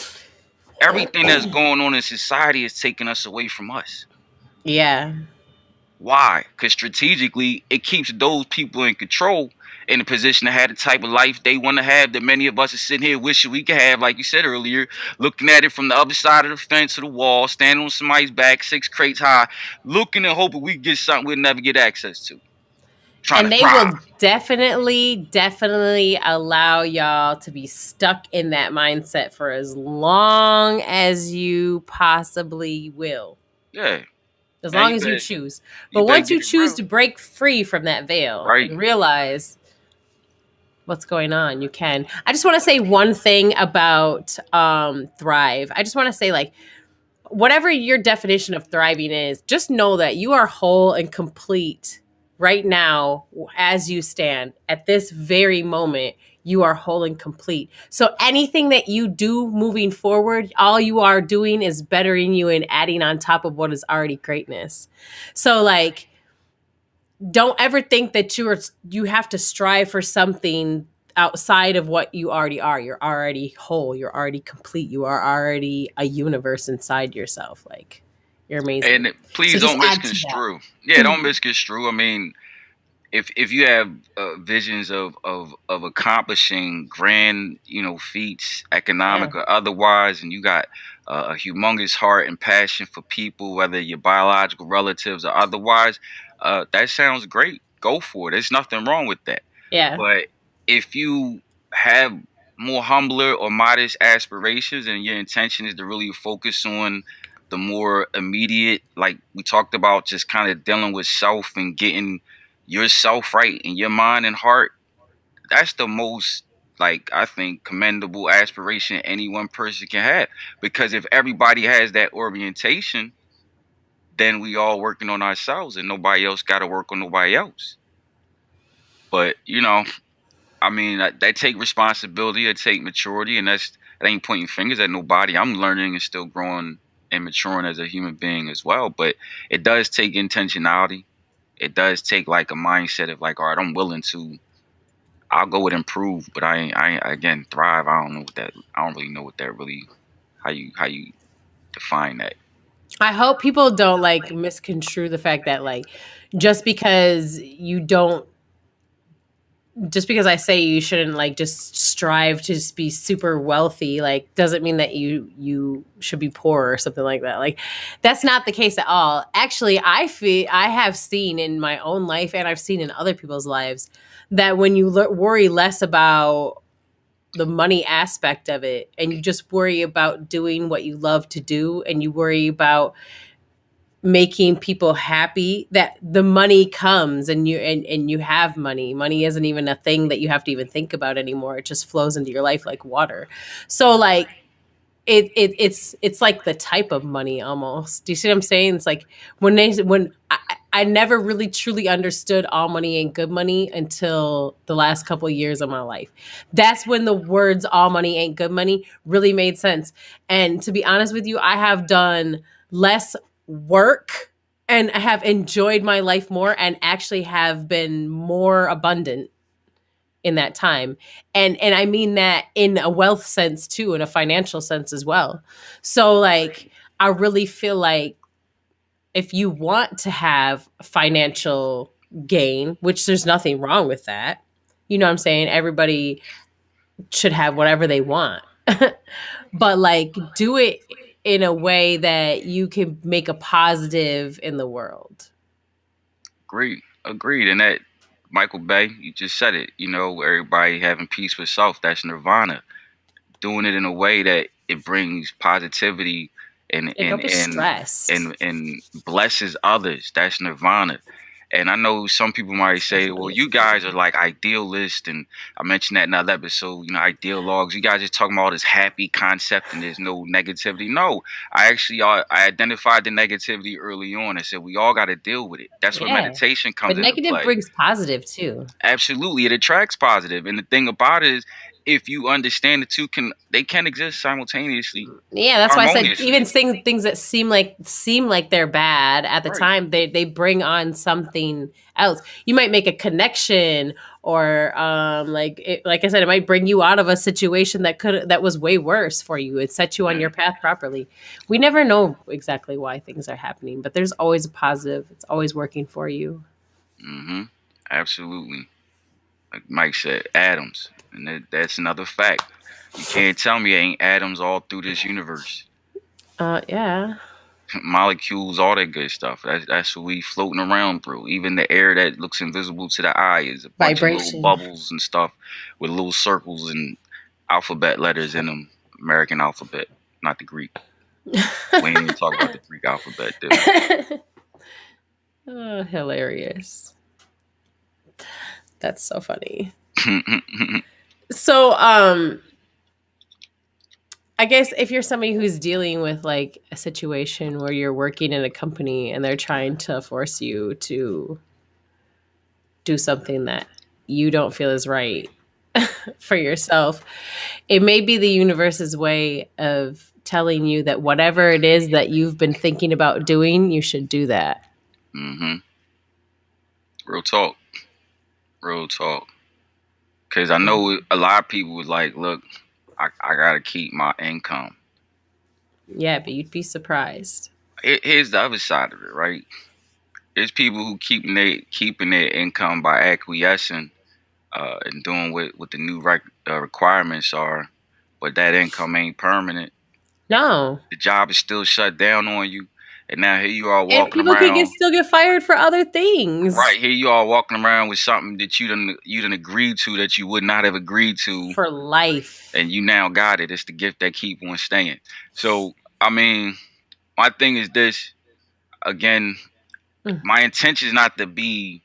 everything that's going on in society is taking us away from us. Yeah. Why? Because strategically, it keeps those people in control in a position to have the type of life they want to have that many of us are sitting here wishing we could have, like you said earlier, looking at it from the other side of the fence or the wall, standing on somebody's back, 6 crates high, looking and hoping we get something we'll never get access to. Trying to And they thrive. will definitely allow y'all to be stuck in that mindset for as long as you possibly will, Yeah. as And long as you choose. you But better once get you it choose real. to break free from that veil Right. and realize what's going on. You can. I just want to say one thing about thrive. I just want to say, like, whatever your definition of thriving is, just know that you are whole and complete right now as you stand at this very moment. You are whole and complete. So anything that you do moving forward, all you are doing is bettering you and adding on top of what is already greatness. So like, don't ever think that you have to strive for something outside of what you already are. You're already whole, you're already complete, you are already a universe inside yourself. Like, you're amazing. And So please just don't add to that. misconstrue. Yeah, don't misconstrue. I mean, if you have visions of accomplishing grand, feats, Yeah. economic or otherwise, and you got a humongous heart and passion for people, whether your biological relatives or otherwise, that sounds great. Go for it. There's nothing wrong with that. Yeah. But if you have more humbler or modest aspirations and your intention is to really focus on the more immediate, like we talked about, just kind of dealing with self and getting yourself right in your mind and heart, that's the most, like, I think, commendable aspiration any one person can have. Because if everybody has that orientation, then we all working on ourselves and nobody else got to work on nobody else. But I mean, that take responsibility, that take maturity, and that ain't pointing fingers at nobody. I'm learning and still growing and maturing as a human being as well. But it does take intentionality. It does take like a mindset of like, all right, I'm willing to. I'll go with improve, but I ain't again thrive. I don't know what that. I don't really know what that really. How you define that? I hope people don't like misconstrue the fact that, like, just because you don't just because I say you shouldn't like just strive to just be super wealthy, like, doesn't mean that you should be poor or something like that. Like, that's not the case at all. Actually, I have seen in my own life, and I've seen in other people's lives, that when you worry less about the money aspect of it, and you just worry about doing what you love to do, and you worry about making people happy, that the money comes, and you have money isn't even a thing that you have to even think about anymore. It just flows into your life like water. So like, it's like the type of money almost. Do you see what I'm saying? It's like, when I never really truly understood all money ain't good money until the last couple of years of my life. That's when the words all money ain't good money really made sense. And to be honest with you, I have done less work and have enjoyed my life more, and actually have been more abundant in that time. And I mean that in a wealth sense too, in a financial sense as well. So like, I really feel like, if you want to have financial gain, which there's nothing wrong with that, you know what I'm saying? Everybody should have whatever they want. But like, do it in a way that you can make a positive in the world. Agreed. And that Michael Bay, you just said it. Everybody having peace with self. That's nirvana. Doing it in a way that it brings positivity and Yeah, and don't be and stressed. and blesses others. That's nirvana. And I know some people might Stress say, money "Well, is you guys are crazy. like idealists," and I mentioned that in another episode. Ideal logs. You guys are talking about this happy concept and there's no negativity. No, I identified the negativity early on. I said we all got to deal with it. That's where Yeah. meditation But comes into negative play. brings positive too. Absolutely, it attracts positive. And the thing about it is, if you understand the two they can exist simultaneously, Yeah, that's why I said, harmoniously. even things that seem like they're bad at the Right. time, they bring on something else. You might make a connection, or like I said, it might bring you out of a situation that was way worse for you. It set you on Yeah. your path properly. We never know exactly why things are happening, but there's always a positive. It's always working for you. Mm-hmm. Absolutely. Like Mike said, atoms, and that's another fact. You can't tell me it ain't atoms all through this universe. Yeah. Molecules, all that good stuff. That's what we floating around through. Even the air that looks invisible to the eye is a bunch of little Vibration. bubbles and stuff with little circles and alphabet letters in them. American alphabet, not the Greek. We ain't even talk about the Greek alphabet, did we? Oh, hilarious. That's so funny. So, I guess if you're somebody who's dealing with like a situation where you're working in a company and they're trying to force you to do something that you don't feel is right for yourself, it may be the universe's way of telling you that whatever it is that you've been thinking about doing, you should do that. Hmm. Real talk. Real talk. Because I know a lot of people was like, look, I got to keep my income. Yeah, but you'd be surprised. Here's the other side of it, right? There's people who keeping their income by acquiescing and doing what the new requirements are, but that income ain't permanent. No. The job is still shut down on you, and now here you are And walking people can around. still get fired for other things Right here, you are walking around with something that you didn't agree to, that you would not have agreed to, for life. and you now got it. It's the gift that keep on staying. So I mean, my thing is this. Again, Mm, my intention is not to be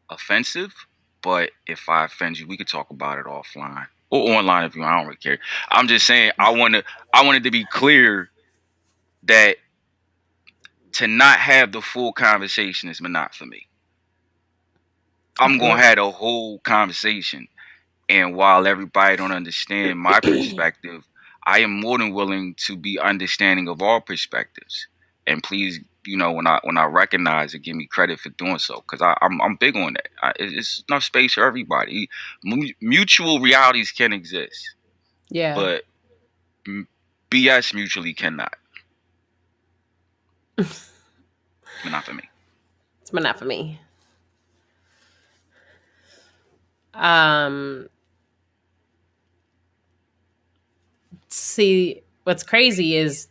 offensive, but if I offend you, we could talk about it offline or online if you want. I don't really care. I'm just saying I wanted to be clear that to not have the full conversation is not for me. I I'm feel gonna it. have the whole conversation. And while everybody don't understand my perspective, I am more than willing to be understanding of all perspectives. And please, when I recognize it, give me credit for doing so, because I'm big on that. It's enough space for everybody. Mutual realities can exist, Yeah. but BS mutually cannot. But not for me. It's not for me. Um, See, what's crazy is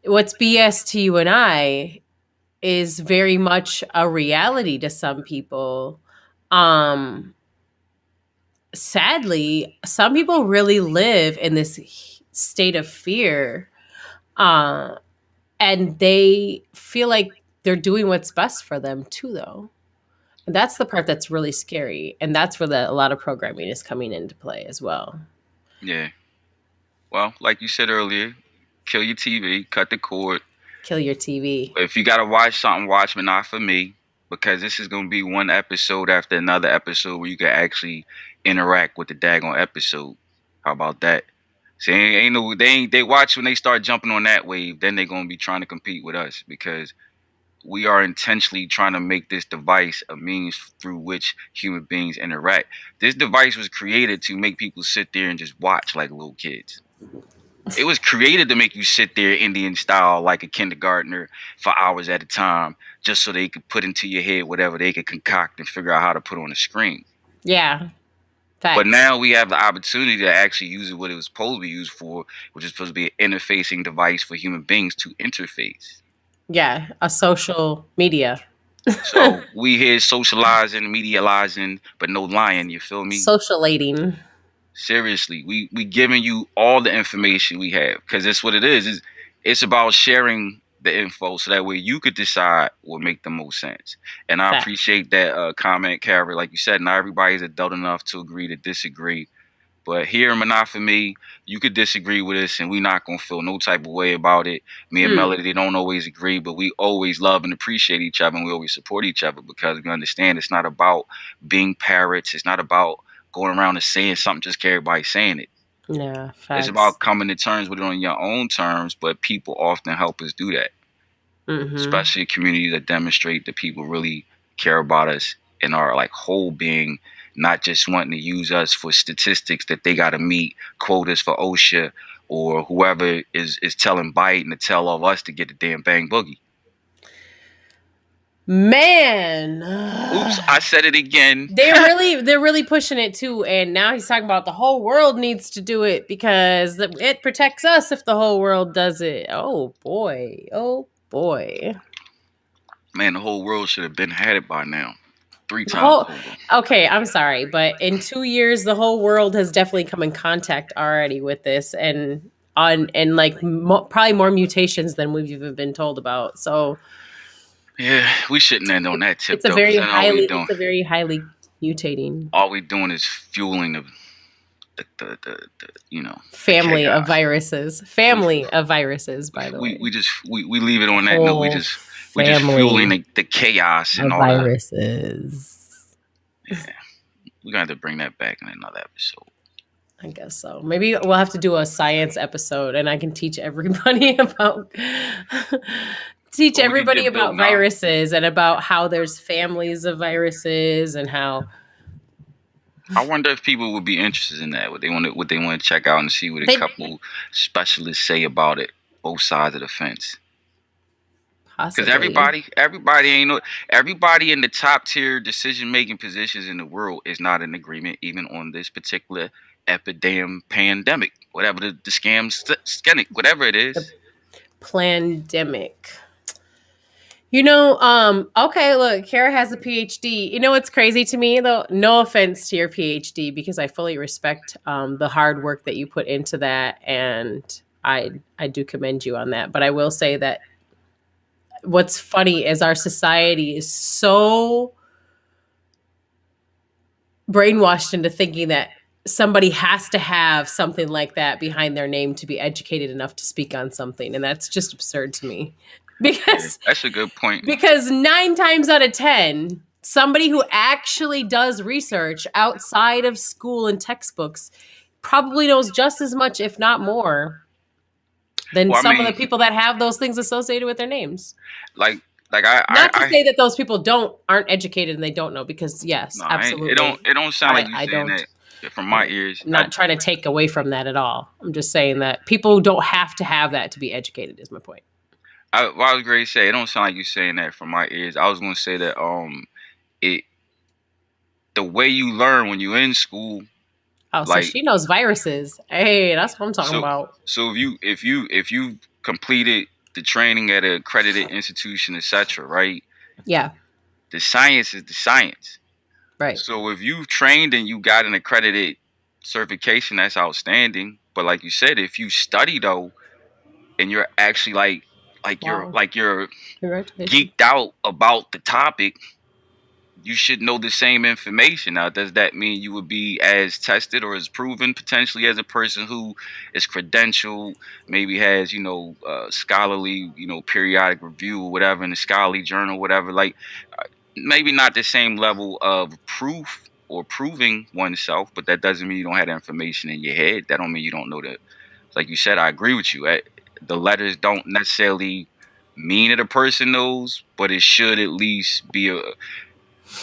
what's BS to you and I is very much a reality to some people. Um, Sadly, some people really live in this state of fear, uh, and they feel like they're doing what's best for them too, though. And that's the part that's really scary, and that's where a lot of programming is coming into play as well. Yeah. Well, like you said earlier, kill your TV, cut the cord. Kill your TV. If you gotta watch something, watch, but not for me, because this is gonna be one episode after another episode where you can actually interact with the daggone episode. How about that? See, ain't no they watch when they start jumping on that wave, then they're gonna be trying to compete with us because we are intentionally trying to make this device a means through which human beings interact. This device was created to make people sit there and just watch like little kids. It was created to make you sit there Indian style like a kindergartner for hours at a time, just so they could put into your head whatever they could concoct and figure out how to put on the screen. Yeah, But facts. now we have the opportunity to actually use it what it was supposed to be used for, which is supposed to be an interfacing device for human beings to interface. Yeah, a social media. So we here socializing, medializing, but no lying. You feel me? Socialating. Seriously, we giving you all the information we have because that's what it is. It's about sharing the info so that way you could decide what make the most sense. And I Facts. appreciate that comment, Carver. Like you said, not everybody's adult enough to agree to disagree. But here in Monotfahme, you could disagree with us, and we not gonna feel no type of way about it. Me and Mm, Melody, they don't always agree, but we always love and appreciate each other, and we always support each other because we understand it's not about being parrots. It's not about going around and saying something just 'cause everybody's saying it. yeah, It's facts. about coming to terms with it on your own terms. But people often help us do that, Mm-hmm. especially communities that demonstrate that people really care about us and our like whole being, not just wanting to use us for statistics that they got to meet quotas for OSHA or whoever is telling Biden to tell all of us to get the damn bang boogie. Man, Oops, I said it again. they're really pushing it too, and now he's talking about the whole world needs to do it because it protects us if the whole world does it. Oh boy, oh boy. Man, the whole world should have been had it by now. Three The times whole over. Okay, I'm sorry, but in 2 years, the whole world has definitely come in contact already with this, and like probably more mutations than we've even been told about. So Yeah, we shouldn't end on that tip it's a though, because very then all we highly, doing. it's a very highly Mutating. all we doing is fueling the the Family of chaos. viruses. We Family of viruses, by the way. we leave it on that note. Whole We just fueling family the chaos and of all the. viruses. Yeah, we're gonna have to bring that back in another episode. I guess so. Maybe we'll have to do a science episode and I can teach everybody about teach But we could everybody get built about now. viruses and about how there's families of viruses and how I wonder if people would be interested in that. What they want to check out and see what a they couple specialists say about it, both sides of the fence. Because possibly. everybody in the top tier decision making positions in the world is not in agreement, even on this particular epidemic, pandemic, whatever the scam, whatever it The is. pandemic. Okay, look, Kara has a PhD. You know what's crazy to me though? No offense to your PhD because I fully respect the hard work that you put into that, and I do commend you on that. But I will say that what's funny is our society is so brainwashed into thinking that somebody has to have something like that behind their name to be educated enough to speak on something, and that's just absurd to me Yeah, because that's a good point. because 9 times out of 10 somebody who actually does research outside of school and textbooks probably knows just as much if not more than Well, I some of mean, the people that have those things associated with their names. like like I I, Not to I say that those people don't aren't educated and they don't know, because yes, no, absolutely. it don't sound like I you I saying don't. that from my I'm ears. not trying to take away from that at all. I'm just saying that people don't have to have that to be educated. Is my point. What I was going to say, it don't sound like you saying that from my ears. I was going to say that it the way you learn when you're in school, Oh, so like she knows viruses. Hey, that's what I'm talking so about. so if you completed the training at an accredited institution, etc., right? Yeah. The science is the science. Right. So if you trained and you got an accredited certification, that's outstanding. But like you said, if you study though, and you're actually Wow. like you're Congratulations. geeked out about the topic, you should know the same information. Now, does that mean you would be as tested or as proven potentially as a person who is credentialed, maybe has, scholarly, periodic review or whatever in a scholarly journal, whatever? Like, maybe not the same level of proof or proving oneself, but that doesn't mean you don't have the information in your head. That don't mean you don't know the, like you said, I agree with you. The letters don't necessarily mean that a person knows, but it should at least be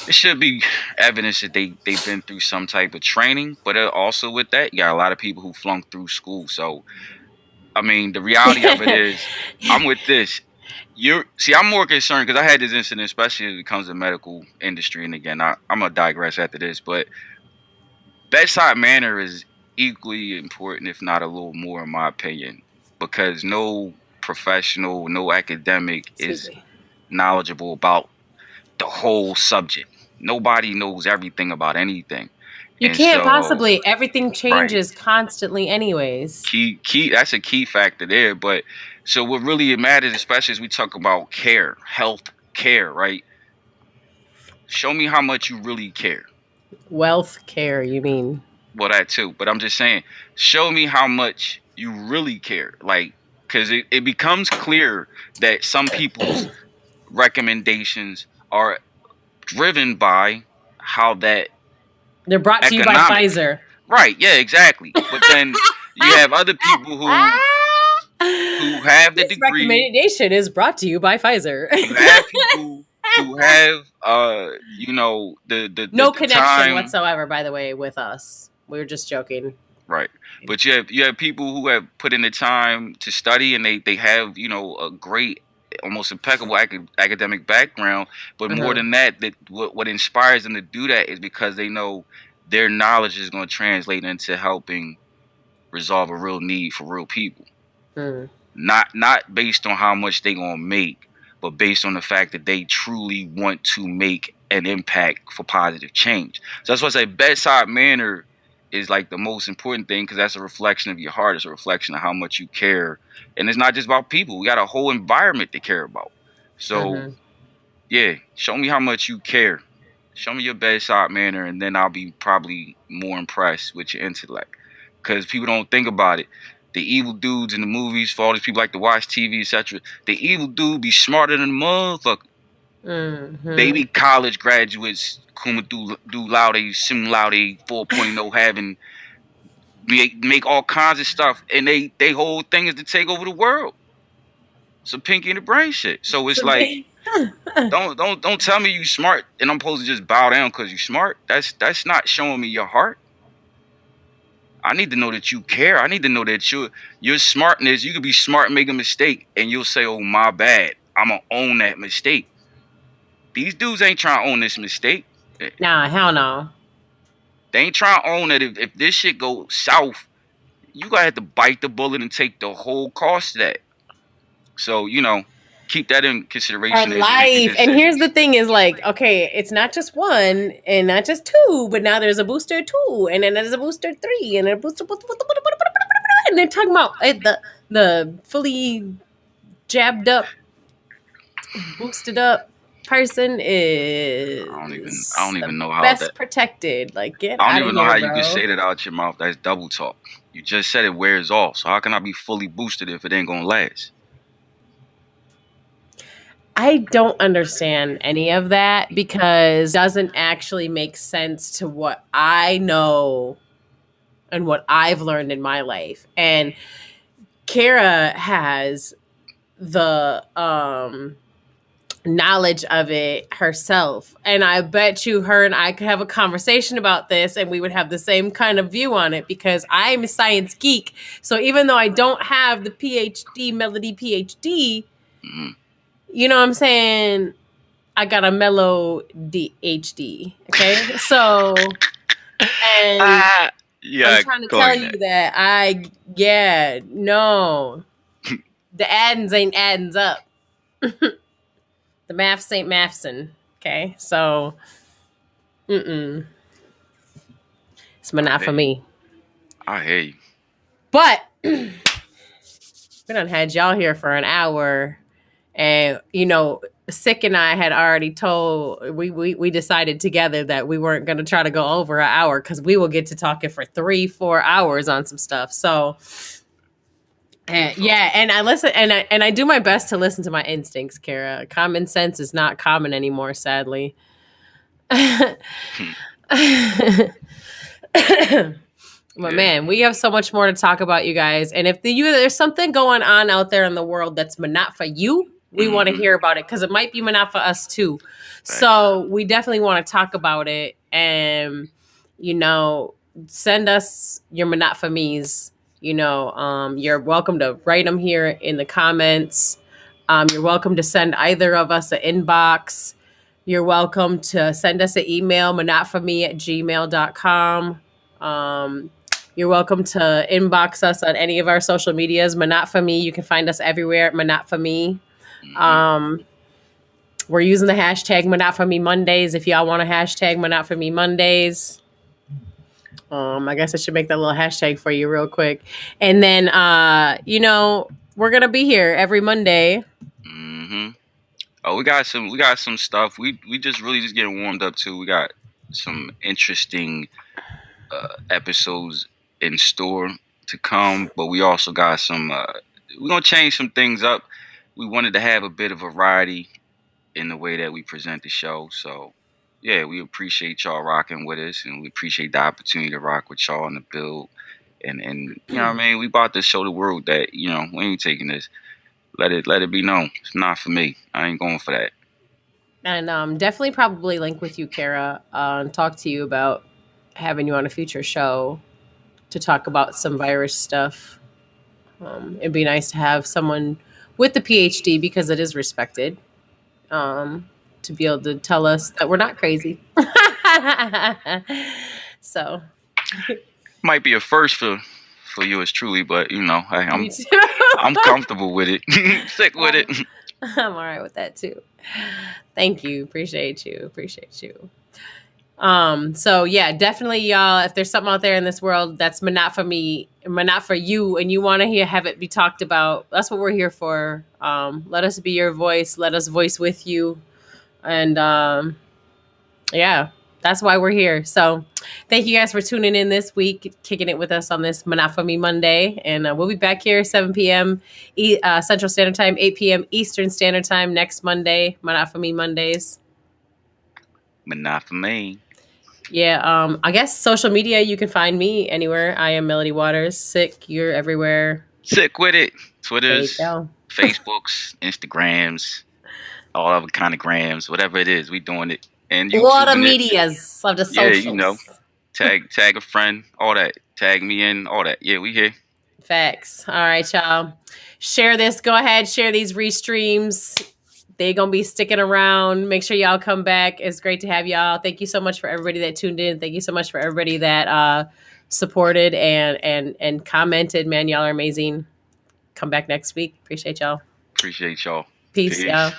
it should be evidence that they've been through some type of training. But also with that, you got a lot of people who flunked through school. So I mean, the reality of it is, I'm with this. I'm more concerned because I had this incident, especially when it comes to the medical industry. And again, I'm gonna digress after this, but bedside manner is equally important, if not a little more, in my opinion, because no professional, no academic Excuse is me. knowledgeable about the whole subject. Nobody knows everything about anything. You And can't so, possibly. Everything right, changes constantly, anyways. that's a key factor there. But so what really matters, especially as we talk about care, health care, right? Show me how much you really care. Wealth care, you mean? Well, that too. But I'm just saying, show me how much you really care. Like, because it becomes clear that some people's recommendations are driven by how that They're brought to you by economic. Pfizer. Right, yeah, exactly. But then you have other people who have the This degree. recommendation is brought to you by Pfizer. You have people who have No the connection time. whatsoever, by the way, with us. We were just joking. Right. But you have people who have put in the time to study, and they have, a great, almost impeccable academic background. But more Uh-huh. than that, what inspires them to do that is because they know their knowledge is going to translate into helping resolve a real need for real people. Hmm. Not based on how much they gonna make, but based on the fact that they truly want to make an impact for positive change. So that's why I say bedside manner is like the most important thing, because that's a reflection of your heart. It's a reflection of how much you care, and it's not just about people. We got a whole environment to care about. So Uh-huh. yeah, show me how much you care. Show me your bedside manner, and then I'll be probably more impressed with your intellect. Because people don't think about it. The evil dudes in the movies, for all these people like to watch TV, etc. The evil dude be smarter than a motherfucker. They Mm-hmm. be college graduates, cum laude, sum laude, 4.0 having make all kinds of stuff, and they whole thing is to take over the world. Some pinky in the brain shit. So it's So like, don't tell me you smart and I'm supposed to just bow down because you smart. That's not showing me your heart. I need to know that you care. I need to know that your smartness. You could be smart and make a mistake, and you'll say, "Oh, my bad. I'm gonna own that mistake." These dudes ain't trying to own this mistake. nah, hell no. They ain't trying to own that if this shit goes south, you gotta have to bite the bullet and take the whole cost of that. So, keep that in For consideration as you're making life. And here's the decisions. thing is like, okay, it's not just one and not just two, but now there's a booster two, and then there's a booster three, and a booster, and they're talking about it, the fully jabbed up, boosted up person I don't is the even know how best that protected. Like, get I don't out of even know here, how you could bro. say that out your mouth. That's double talk. You just said it wears off. So how can I be fully boosted if it ain't gonna last? I don't understand any of that because doesn't actually make sense to what I know and what I've learned in my life. And Kara has the knowledge of it herself. And I bet you her and I could have a conversation about this and we would have the same kind of view on it because I'm a science geek. So even though I don't have the PhD, Melody PhD, Mm-hmm. you know what I'm saying? I got a mellow DHD. Okay. So, and Ah, I'm yeah, trying to tell coin you that. that yeah, no, the addins ain't addins up. The maths ain't mathsin'. Okay. So, it's I not hear for you. me. I hear you. But we done had y'all here for an hour. And, Sick and I had already told, we decided together that we weren't going to try to go over an hour because we will get to talking for 3-4 hours on some stuff. So, Beautiful. yeah, and I listen and I do my best to listen to my instincts, Kara. Common sense is not common anymore, sadly. But Yeah. man, we have so much more to talk about, you guys. And if there's something going on out there in the world that's not for you, we want to Mm-hmm. hear about it because it might be not for us too. Thanks. So we definitely want to talk about it, and you know, send us your not for me's. You're welcome to write them here in the comments. You're welcome to send either of us an inbox. You're welcome to send us an email, monotfahme@gmail.com. You're welcome to inbox us on any of our social medias. Manat for me. You can find us everywhere at Manat for me. Mm-hmm. Um, we're using the hashtag Manat for me Mondays. If y'all want a hashtag Manat for me Mondays, I guess I should make that little hashtag for you real quick. And then, we're gonna be here every Monday. Mm-hmm. Oh, we got some stuff. We just really just getting warmed up too. We got some interesting episodes in store to come, but we also got some. We're gonna change some things up. We wanted to have a bit of variety in the way that we present the show. So, yeah, we appreciate y'all rocking with us, and we appreciate the opportunity to rock with y'all in the build. And you know what I mean. We about to show the world that we ain't taking this. Let it be known. It's not for me. I ain't going for that. And definitely probably link with you, Kara, and talk to you about having you on a future show to talk about some virus stuff. It'd be nice to have someone with the PhD because it is respected, to be able to tell us that we're not crazy. So, Might be a first for yours truly, but me too. I'm comfortable with it. Sick with it. I'm, I'm all right with that too. Thank you. Appreciate you. Appreciate you. So yeah, definitely y'all, if there's something out there in this world that's not for me, not for you, and you want to have it be talked about, that's what we're here for. Let us be your voice. Let us voice with you. And Yeah, that's why we're here. So thank you guys for tuning in this week, kicking it with us on this Monotfahme Monday. And we'll be back here 7 p.m. Central Standard Time, 8 p.m. Eastern Standard Time next Monday, Monotfahme Mondays. Monotfahme. Yeah, I guess social media, you can find me anywhere. I am Melody Waters. Sick, you're everywhere. Sick with it. There you Twitters, go. Facebooks, Instagrams, all other kind of grams, whatever it is, we doing it. And What a YouTubing it. medias of the Yeah, you know. socials. Tag a friend, all that. Tag me in, all that. Yeah, we here. Facts. All right, y'all. Share this. Go ahead, share these restreams. They gonna be sticking around. Make sure y'all come back. It's great to have y'all. Thank you so much for everybody that tuned in. Thank you so much for everybody that supported and commented. Man, y'all are amazing. Come back next week. Appreciate y'all. Appreciate y'all. Peace, Peace. y'all.